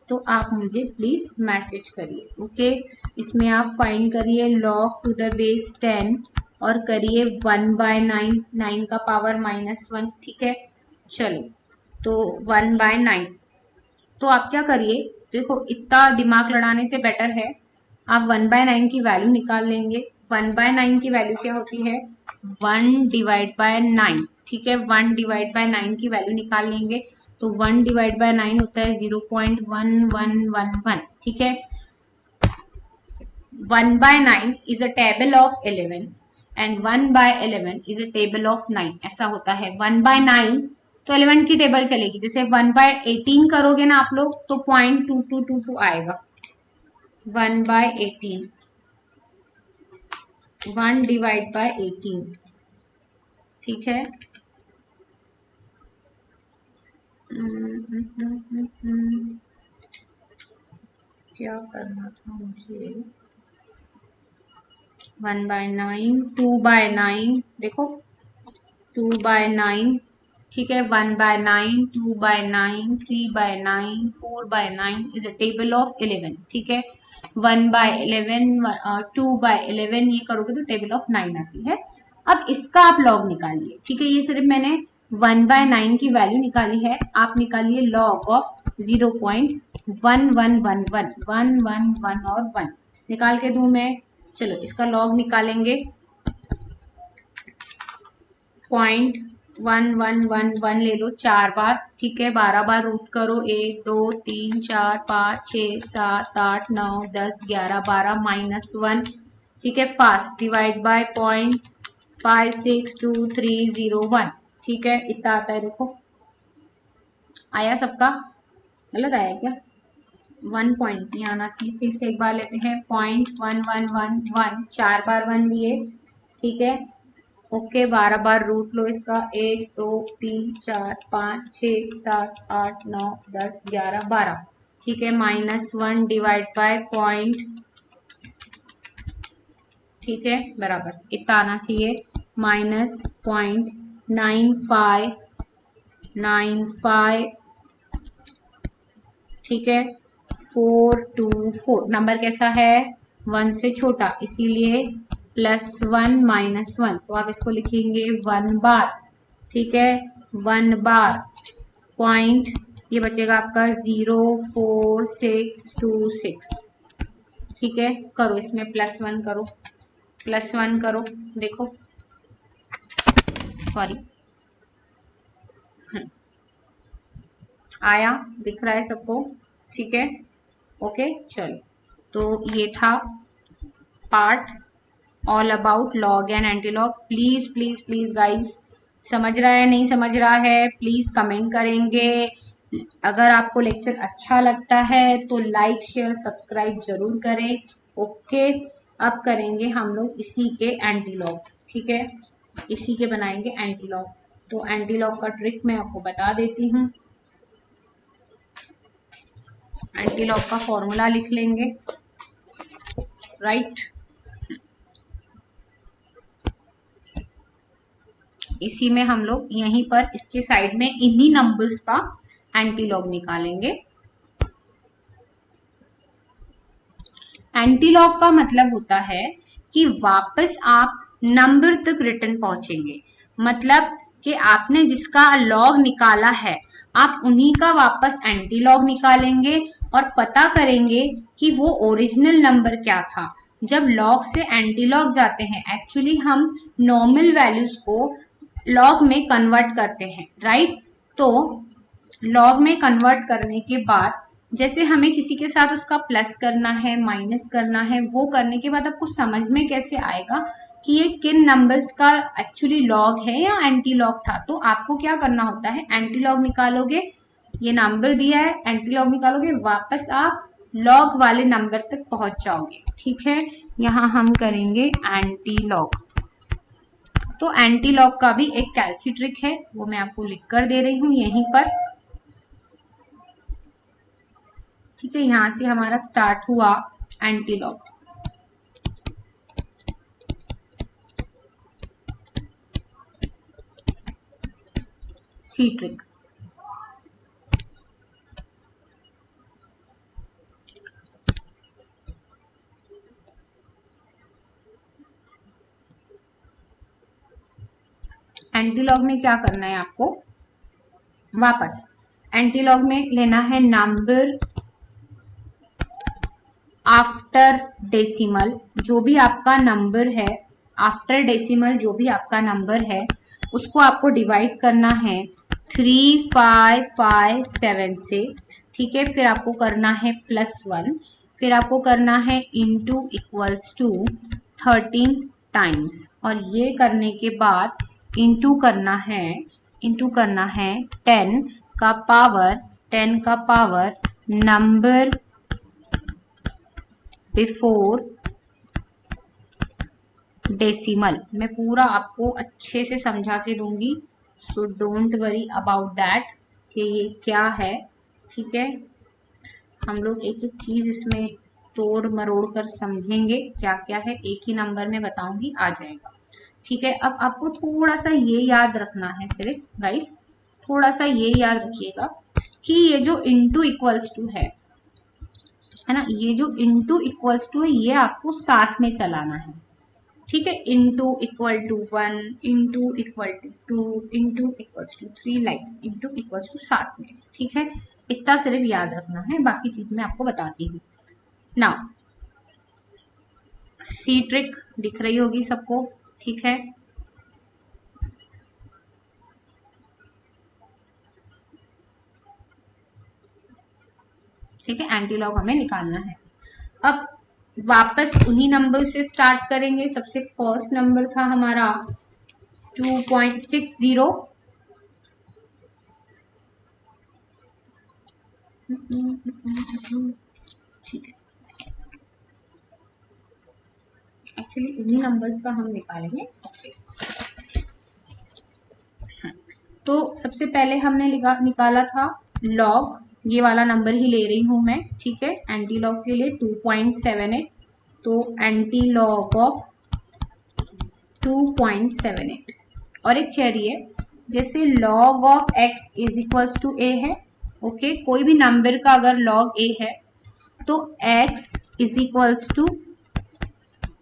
तो आप मुझे प्लीज मैसेज करिए, ओके। इसमें आप फाइंड करिए लॉग टू द बेस 10 और करिए 1/9, 9 का पावर -1, ठीक है, चलो, तो 1/9, तो आप क्या करिए, देखो इतना दिमाग लड़ाने से बेटर है आप 1/9 की वैल्यू निकाल लेंगे। 1/9 की वैल्यू क्या होती है 1/9, ठीक है, 1/9 की वैल्यू निकाल लेंगे, तो 1/9 होता है 0.1111, ठीक है, 1/9 is a table of 11 and 1/11 is a table of 9, ऐसा होता है, 1/9 तो 11 की टेबल चलेगी, जैसे 1/18 करोगे ना आप लोग तो 0.2222 आएगा, 1/18, 1/18, ठीक है, क्या करना था मुझे, 1/9, 2/9, देखो 2/9, ठीक है, 1/9, 2/9, 3/9, 4/9 इज अ टेबल ऑफ 11। ठीक है, 1/11, 2/11 ये करोगे तो टेबल ऑफ 9 आती है। अब इसका आप लॉग निकालिए। ठीक है, ये सिर्फ मैंने 1/9 की वैल्यू निकाली है, आप निकालिए लॉग ऑफ 0.1111, 1 और 1 निकाल के दूं मैं। चलो इसका लॉग निकालेंगे। 0.1111 ले लो 4 बार। ठीक है, 12 बार रूट करो। 1 2 3 4 5 6 7 8 9 10 11 12 -1। ठीक है, फास्ट डिवाइड बाय 0.562301। ठीक है, इतना आता है। देखो आया सबका? गलत आया क्या? 1 पॉइंट नहीं आना चाहिए। फिर से एक बार लेते हैं। 0.1111, 4 बार 1 लिए। ठीक है, ओके, 12 बार रूट लो इसका। 1 2 3 4 5 6 7 8 9 10 11 12। ठीक है, -1 डिवाइड बाय पॉइंट। ठीक है, बराबर इतना आना चाहिए। -0.9595। ठीक है, 424। नंबर कैसा है? 1 से छोटा, इसीलिए +1 -1, तो आप इसको लिखेंगे 1 बार। ठीक है, 1 बार पॉइंट, ये बचेगा आपका 04626। ठीक है, करो इसमें +1 करो, +1 करो। देखो सॉरी, आया? दिख रहा है सबको? ठीक है, ओके। चलो, तो ये था part all about log and anti log. Please please please guys, समझ रहा है नहीं समझ रहा है प्लीज कमेंट करेंगे। अगर आपको लेक्चर अच्छा लगता है तो लाइक शेयर सब्सक्राइब जरूर करें। ओके, अब करेंगे हम लोग इसी के एंटी लॉग। ठीक है, इसी के बनाएंगे एंटी लॉग। तो एंटी लॉग का ट्रिक मैं आपको बता देती हूँ। एंटी लॉग का फॉर्मूला लिख लेंगे। राइट, इसी में हम लोग यहीं पर इसके साइड में इन्हीं नंबर्स का एंटी लॉग निकालेंगे। एंटी लॉग का मतलब होता है कि वापस आप नंबर तक रिटर्न पहुंचेंगे। मतलब कि आपने जिसका लॉग निकाला है आप उन्हीं का वापस एंटी लॉग निकालेंगे और पता करेंगे कि वो ओरिजिनल नंबर क्या था। जब लॉग से एंटी लॉग जाते हैं, एक्चुअली हम नॉर्मल वैल्यूज को लॉग में कन्वर्ट करते हैं। राइट, तो लॉग में कन्वर्ट करने के बाद जैसे हमें किसी के साथ उसका प्लस करना है, माइनस करना है, वो करने के बाद आपको समझ में कैसे आएगा कि ये किन नंबर्स का एक्चुअली लॉग है या एंटी लॉग था। तो आपको क्या करना होता है, एंटी लॉग निकालोगे, ये नंबर दिया है, एंटी लॉग निकालोगे, वापस आप लॉग वाले नंबर तक पहुंच जाओगे। ठीक है, यहाँ हम करेंगे एंटी लॉग। तो एंटी लॉग का भी एक कैलसी ट्रिक है, वो मैं आपको लिख कर दे रही हूँ यहीं पर। ठीक है, यहां से हमारा स्टार्ट हुआ एंटी लॉग। सी ट्रिक, एंटी लॉग में क्या करना है आपको, वापस एंटी लॉग में लेना है नंबर आफ्टर डेसिमल। जो भी आपका नंबर है आफ्टर डेसिमल, जो भी आपका नंबर है उसको आपको डिवाइड करना है 3557 से। ठीक है, फिर आपको करना है +1, फिर आपको करना है इंटू इक्वल्स टू 13 टाइम्स, और ये करने के बाद इंटू करना है 10 का पावर नंबर बिफोर डेसिमल। मैं पूरा आपको अच्छे से समझा के दूंगी, so don't worry about that कि ये क्या है। ठीक है, हम लोग एक एक चीज इसमें तोड़ मरोड़ कर समझेंगे क्या क्या है, एक ही नंबर में बताऊंगी, आ जाएगा। ठीक है, अब आपको थोड़ा सा ये याद रखना है सिर्फ गाइस, थोड़ा सा ये याद रखिएगा कि ये जो इंटू इक्वल्स टू है ना, ये जो इंटू इक्वल्स टू है ये आपको साथ में चलाना है, ठीक है। Into equal to 1, into equal to 2, into equals to 3, like into equals to साथ में, ठीक है। इतना सिर्फ याद रखना है, बाकी चीज मैं आपको बताती हूँ। नाउ सी ट्रिक दिख रही होगी सबको, ठीक है। ठीक है, एंटी लॉग हमें निकालना है। अब वापस उन्हीं नंबर से स्टार्ट करेंगे। सबसे फर्स्ट नंबर था हमारा 2.60, ठीक है। एक्चुअली उन्हीं नंबर्स का हम निकालेंगे। तो सबसे पहले हमने निकाला था लॉग, ये वाला नंबर ही ले रही हूं मैं, ठीक है। एंटी लॉग के लिए 2.78, तो एंटी लॉग ऑफ 2.78। और एक थ्योरी है, जैसे log of x is equals to a है, ओके। कोई भी नंबर का अगर लॉग a है तो x is equals to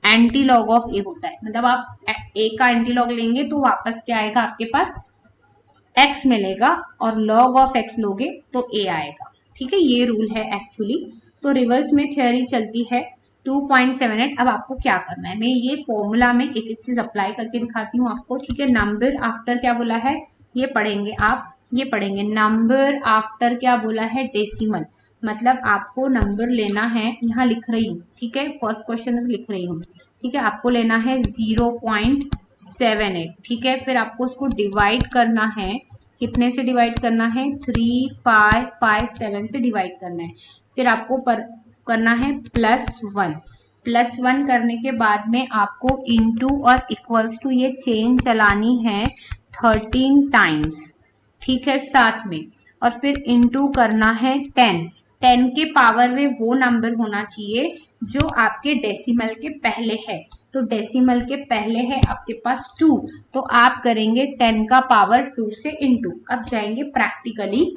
anti log of a होता है। मतलब आप a का एंटी लॉग लेंगे तो वापस क्या आएगा आपके पास, x मिलेगा, और log ऑफ x लोगे तो a आएगा, ठीक है। ये रूल है एक्चुअली। तो रिवर्स में थ्योरी चलती है 2.78। अब आपको क्या करना है, मैं ये फॉर्मूला में एक एक चीज अप्लाई करके दिखाती हूँ आपको, ठीक है। नंबर आफ्टर क्या बोला है, ये पढ़ेंगे आप, ये पढ़ेंगे नंबर आफ्टर क्या बोला है, डेसिमल। मतलब आपको नंबर लेना है, यहाँ लिख रही हूँ, ठीक है। फर्स्ट क्वेश्चन लिख रही हूँ, ठीक है। आपको लेना है 0.78, ठीक है। फिर आपको उसको डिवाइड करना है, कितने से डिवाइड करना है, 3557 से डिवाइड करना है। फिर आपको करना है +1, +1 करने के बाद में आपको इंटू और इक्वल्स टू ये चेन चलानी है 13 टाइम्स, ठीक है, साथ में। और फिर इंटू करना है 10, 10 के पावर में वो नंबर होना चाहिए जो आपके डेसिमल के पहले है। तो डेसिमल के पहले है आपके पास 2, तो आप करेंगे 10 का पावर 2 से इंटू। अब जाएंगे प्रैक्टिकली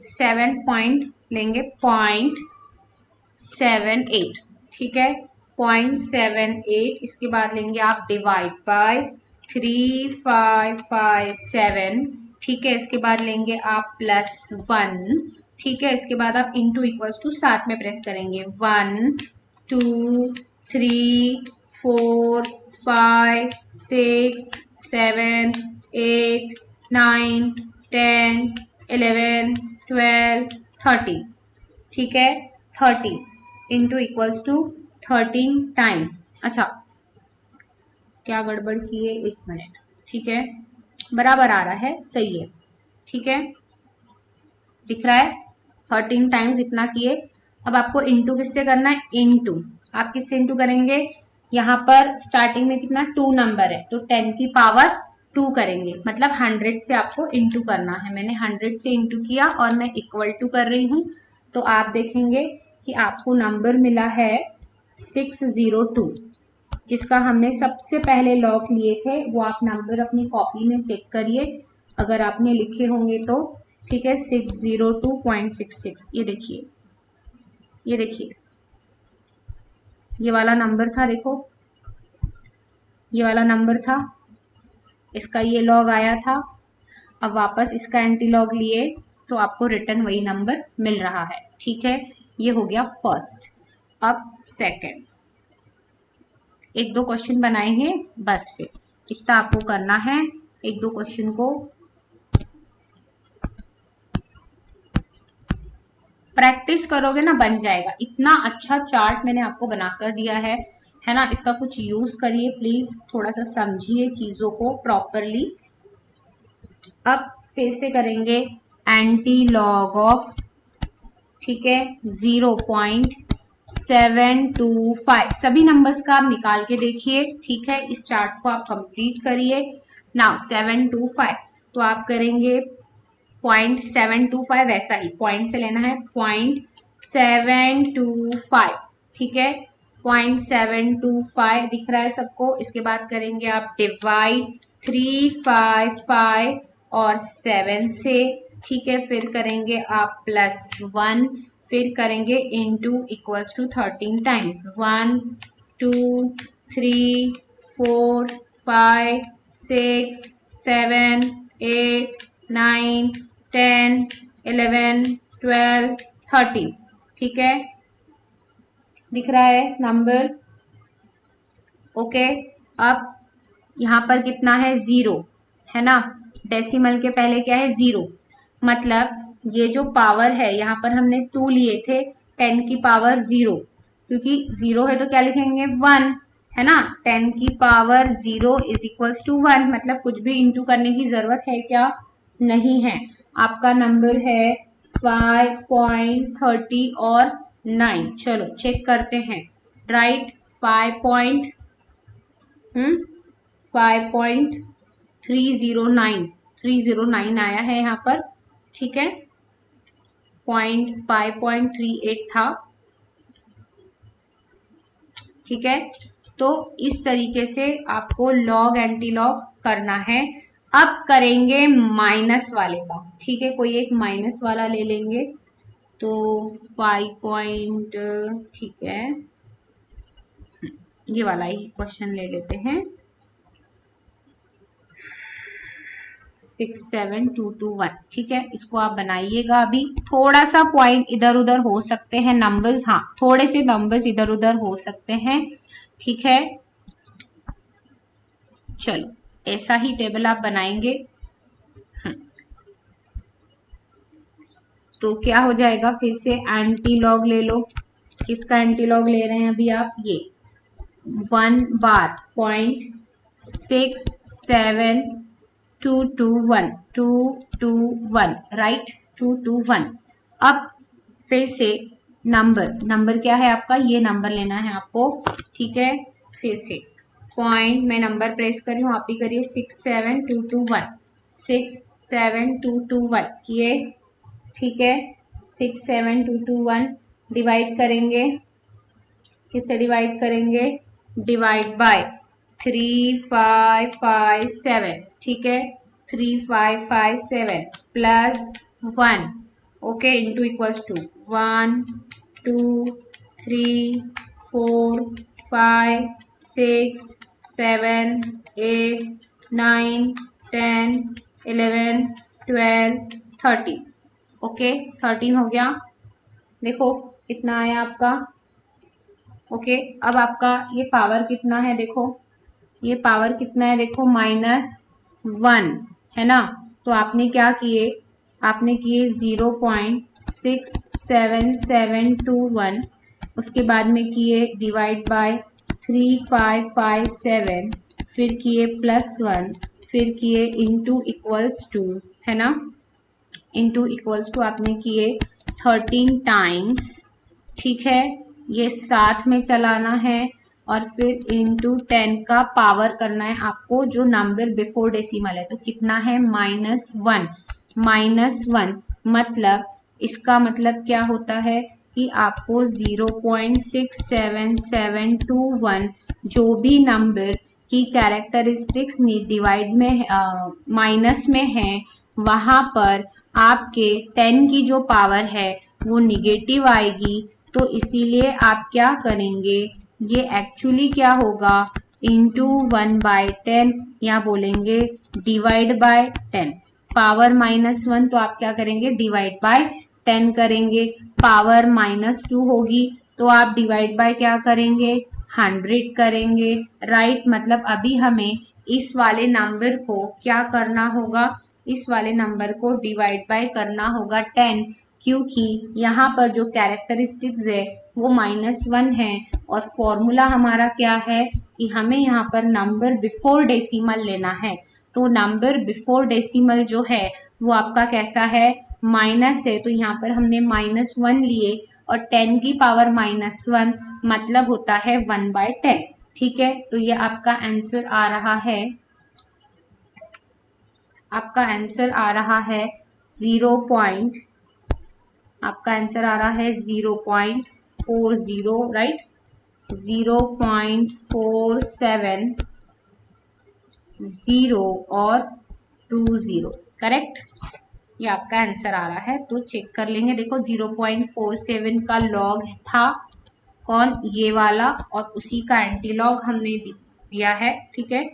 7 पॉइंट लेंगे 0.78, ठीक है, 0.78। इसके बाद लेंगे आप डिवाइड बाय 3557, ठीक है। इसके बाद लेंगे आप +1, ठीक है। इसके बाद आप इंटू इक्वल्स टू साथ में प्रेस करेंगे 1 2 3 4 5 6 7 8 9 10 11 12 13, ठीक है। 13 इंटू इक्वल्स टू 13 टाइम। अच्छा, क्या गड़बड़ किए, 1 मिनट, ठीक है। बराबर आ रहा है, सही है, ठीक है, दिख रहा है। 13 टाइम्स इतना किए। अब आपको इंटू किससे करना है, इंटू आप किससे इंटू करेंगे, यहाँ पर स्टार्टिंग में कितना 2 नंबर है, तो 10 की पावर 2 करेंगे, मतलब 100 से आपको इंटू करना है। मैंने 100 से इंटू किया और मैं इक्वल टू कर रही हूँ, तो आप देखेंगे कि आपको नंबर मिला है 602, जिसका हमने सबसे पहले लॉग लिए थे। वो आप नंबर अपनी कॉपी में चेक करिए अगर आपने लिखे होंगे तो, ठीक है। 602.66, ये देखिए, ये देखिए, ये वाला नंबर था, देखो ये वाला नंबर था, इसका ये लॉग आया था। अब वापस इसका एंटी लॉग लिए तो आपको रिटर्न वही नंबर मिल रहा है, ठीक है। ये हो गया फर्स्ट। अब सेकंड, 1-2 क्वेश्चन बनाएंगे बस, फिर इतना आपको करना है, 1-2 क्वेश्चन को प्रैक्टिस करोगे ना बन जाएगा। इतना अच्छा चार्ट मैंने आपको बनाकर दिया है ना। इसका कुछ यूज करिए प्लीज, थोड़ा सा समझिए चीजों को प्रॉपरली। अब फिर से करेंगे एंटी लॉग ऑफ, ठीक है, 0.725। सभी नंबर्स का आप निकाल के देखिए, ठीक है। इस चार्ट को आप कंप्लीट करिए। नाउ 725, तो आप करेंगे 0.725, ऐसा ही पॉइंट से लेना है 0.725, ठीक है। 0.725 दिख रहा है सबको। इसके बाद करेंगे आप डिवाइड 355 और 7 से, ठीक है। फिर करेंगे आप +1, फिर करेंगे इनटू इक्वल्स टू 13 टाइम्स। 1 2 3 4 5 6 7 8 9 10 11 12 13, ठीक है। दिख रहा है नंबर? ओके। अब यहाँ पर कितना है? 0 है ना। डेसिमल के पहले क्या है? 0। मतलब ये जो पावर है, यहाँ पर हमने 2 लिए थे, 10 की पावर 0, क्योंकि 0 है तो क्या लिखेंगे? 1, है ना। 10 की पावर 0 इज इक्वल्स टू 1, मतलब कुछ भी इंटू करने की जरूरत है क्या? नहीं है। आपका नंबर है 5.30 और 9। चलो चेक करते हैं। राइट, 5.309 आया है यहाँ पर, ठीक है। 5.38 था, ठीक है। तो इस तरीके से आपको लॉग एंटी लॉग करना है। अब करेंगे माइनस वाले का, ठीक है। कोई एक माइनस वाला ले लेंगे, तो 5. ठीक है, ये वाला ही क्वेश्चन ले लेते हैं। 67221, ठीक है। इसको आप बनाइएगा। अभी थोड़ा सा पॉइंट इधर उधर हो सकते हैं, नंबर्स, हाँ थोड़े से नंबर्स इधर उधर हो सकते हैं, ठीक है। चलो ऐसा ही टेबल आप बनाएंगे। तो क्या हो जाएगा? फिर से एंटी लॉग ले लो। किसका एंटी लॉग ले रहे हैं अभी आप? ये 1 बार 0.67221 राइट, 221। अब फिर से नंबर क्या है आपका? ये नंबर लेना है आपको, ठीक है। फिर से पॉइंट में नंबर प्रेस कर रही हूँ, आप भी करिए। 67221 किए, ठीक है। 67221 डिवाइड करेंगे, किससे डिवाइड करेंगे? डिवाइड बाय 3557, ठीक है। 3557 +1, okay, into equals to 1 2 3 4 5 6 7 8 9 10 11 12 13, okay. 13 हो गया। देखो इतना आया आपका, ओके। अब आपका ये पावर कितना है? देखो ये पावर कितना है? देखो -1 है ना। तो आपने क्या किए? आपने किए 0.67721, उसके बाद में किए डिवाइड बाय 3557, फिर किए +1, फिर किए इंटू इक्वल्स टू, है ना। इंटू इक्वल्स टू आपने किए 13 टाइम्स, ठीक है। ये साथ में चलाना है और फिर इंटू 10 का पावर करना है आपको, जो नंबर बिफोर डेसिमल है। तो कितना है? -1। -1 मतलब इसका मतलब क्या होता है कि आपको 0.67721 जो भी नंबर की कैरेक्टरिस्टिक्स डिवाइड में माइनस में है, वहां पर आपके 10 की जो पावर है वो निगेटिव आएगी। तो इसीलिए आप क्या करेंगे? ये एक्चुअली क्या होगा? इंटू 1/10, या बोलेंगे डिवाइड बाय 10। पावर -1 तो आप क्या करेंगे? डिवाइड बाय 10 करेंगे। पावर -2 होगी तो आप डिवाइड बाय क्या करेंगे? 100 करेंगे, राइट। मतलब अभी हमें इस वाले नंबर को क्या करना होगा? इस वाले नंबर को डिवाइड बाय करना होगा 10, क्योंकि यहाँ पर जो कैरेक्टरिस्टिक्स है वो -1 है। और फॉर्मूला हमारा क्या है कि हमें यहाँ पर नंबर बिफोर डेसिमल लेना है। तो नंबर बिफोर डेसिमल जो है वो आपका कैसा है? माइनस है। तो यहाँ पर हमने -1 लिए और 10 की पावर -1 मतलब होता है 1/10, ठीक है। तो ये आपका आंसर आ रहा है, आपका आंसर आ रहा है 0.40, राइट। 0.470 और 20, करेक्ट, ये आपका आंसर आ रहा है। तो चेक कर लेंगे। देखो 0.47 का लॉग था कौन, ये वाला, और उसी का एंटी लॉग हमने दिया है। ठीक है,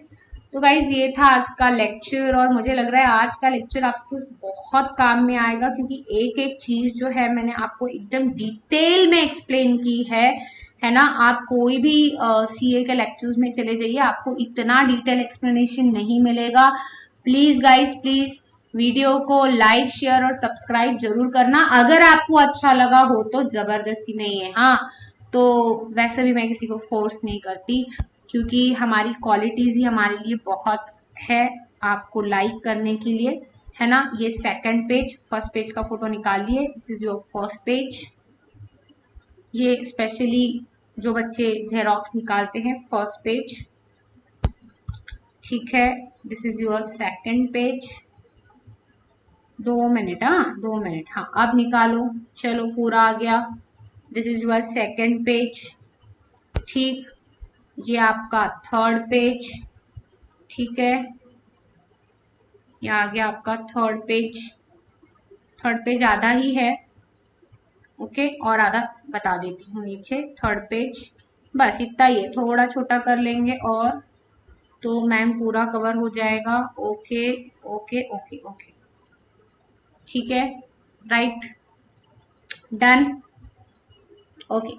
तो गाइज ये था आज का लेक्चर, और मुझे लग रहा है आज का लेक्चर आपको बहुत काम में आएगा, क्योंकि एक एक चीज जो है मैंने आपको एकदम डिटेल में एक्सप्लेन की है ना। आप कोई भी सीए के लेक्चर्स में चले जाइए, आपको इतना डिटेल एक्सप्लेनेशन नहीं मिलेगा। प्लीज गाइज प्लीज वीडियो को लाइक शेयर और सब्सक्राइब जरूर करना। अगर आपको अच्छा लगा हो तो, जबरदस्ती नहीं है हाँ, तो वैसे भी मैं किसी को फोर्स नहीं करती, क्योंकि हमारी क्वालिटीज ही हमारे लिए बहुत है आपको लाइक करने के लिए, है ना। ये सेकंड पेज, फर्स्ट पेज का फोटो निकालिए, this is your first page. ये स्पेशली जो बच्चे जेरोक्स निकालते हैं, फर्स्ट पेज। ठीक है, this is your second page. 2 minute, हाँ 2 मिनट, हाँ अब निकालो, चलो पूरा आ गया। This is your second page. ठीक, ये आपका थर्ड पेज। ठीक है, ये आ गया आपका थर्ड पेज। थर्ड पेज आधा ही है, ओके, और आधा बता देती हूँ नीचे। थर्ड पेज बस इतना ही है, थोड़ा छोटा कर लेंगे और तो मैम पूरा कवर हो जाएगा। ओके ओके ओके ओके, ठीक है, right, done, okay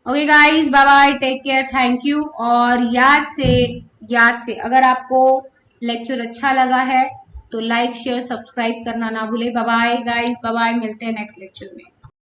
okay guys, bye bye, take care, thank you. और याद से अगर आपको लेक्चर अच्छा लगा है तो लाइक शेयर सब्सक्राइब करना ना भूले। Bye bye guys, bye bye, मिलते हैं नेक्स्ट लेक्चर में।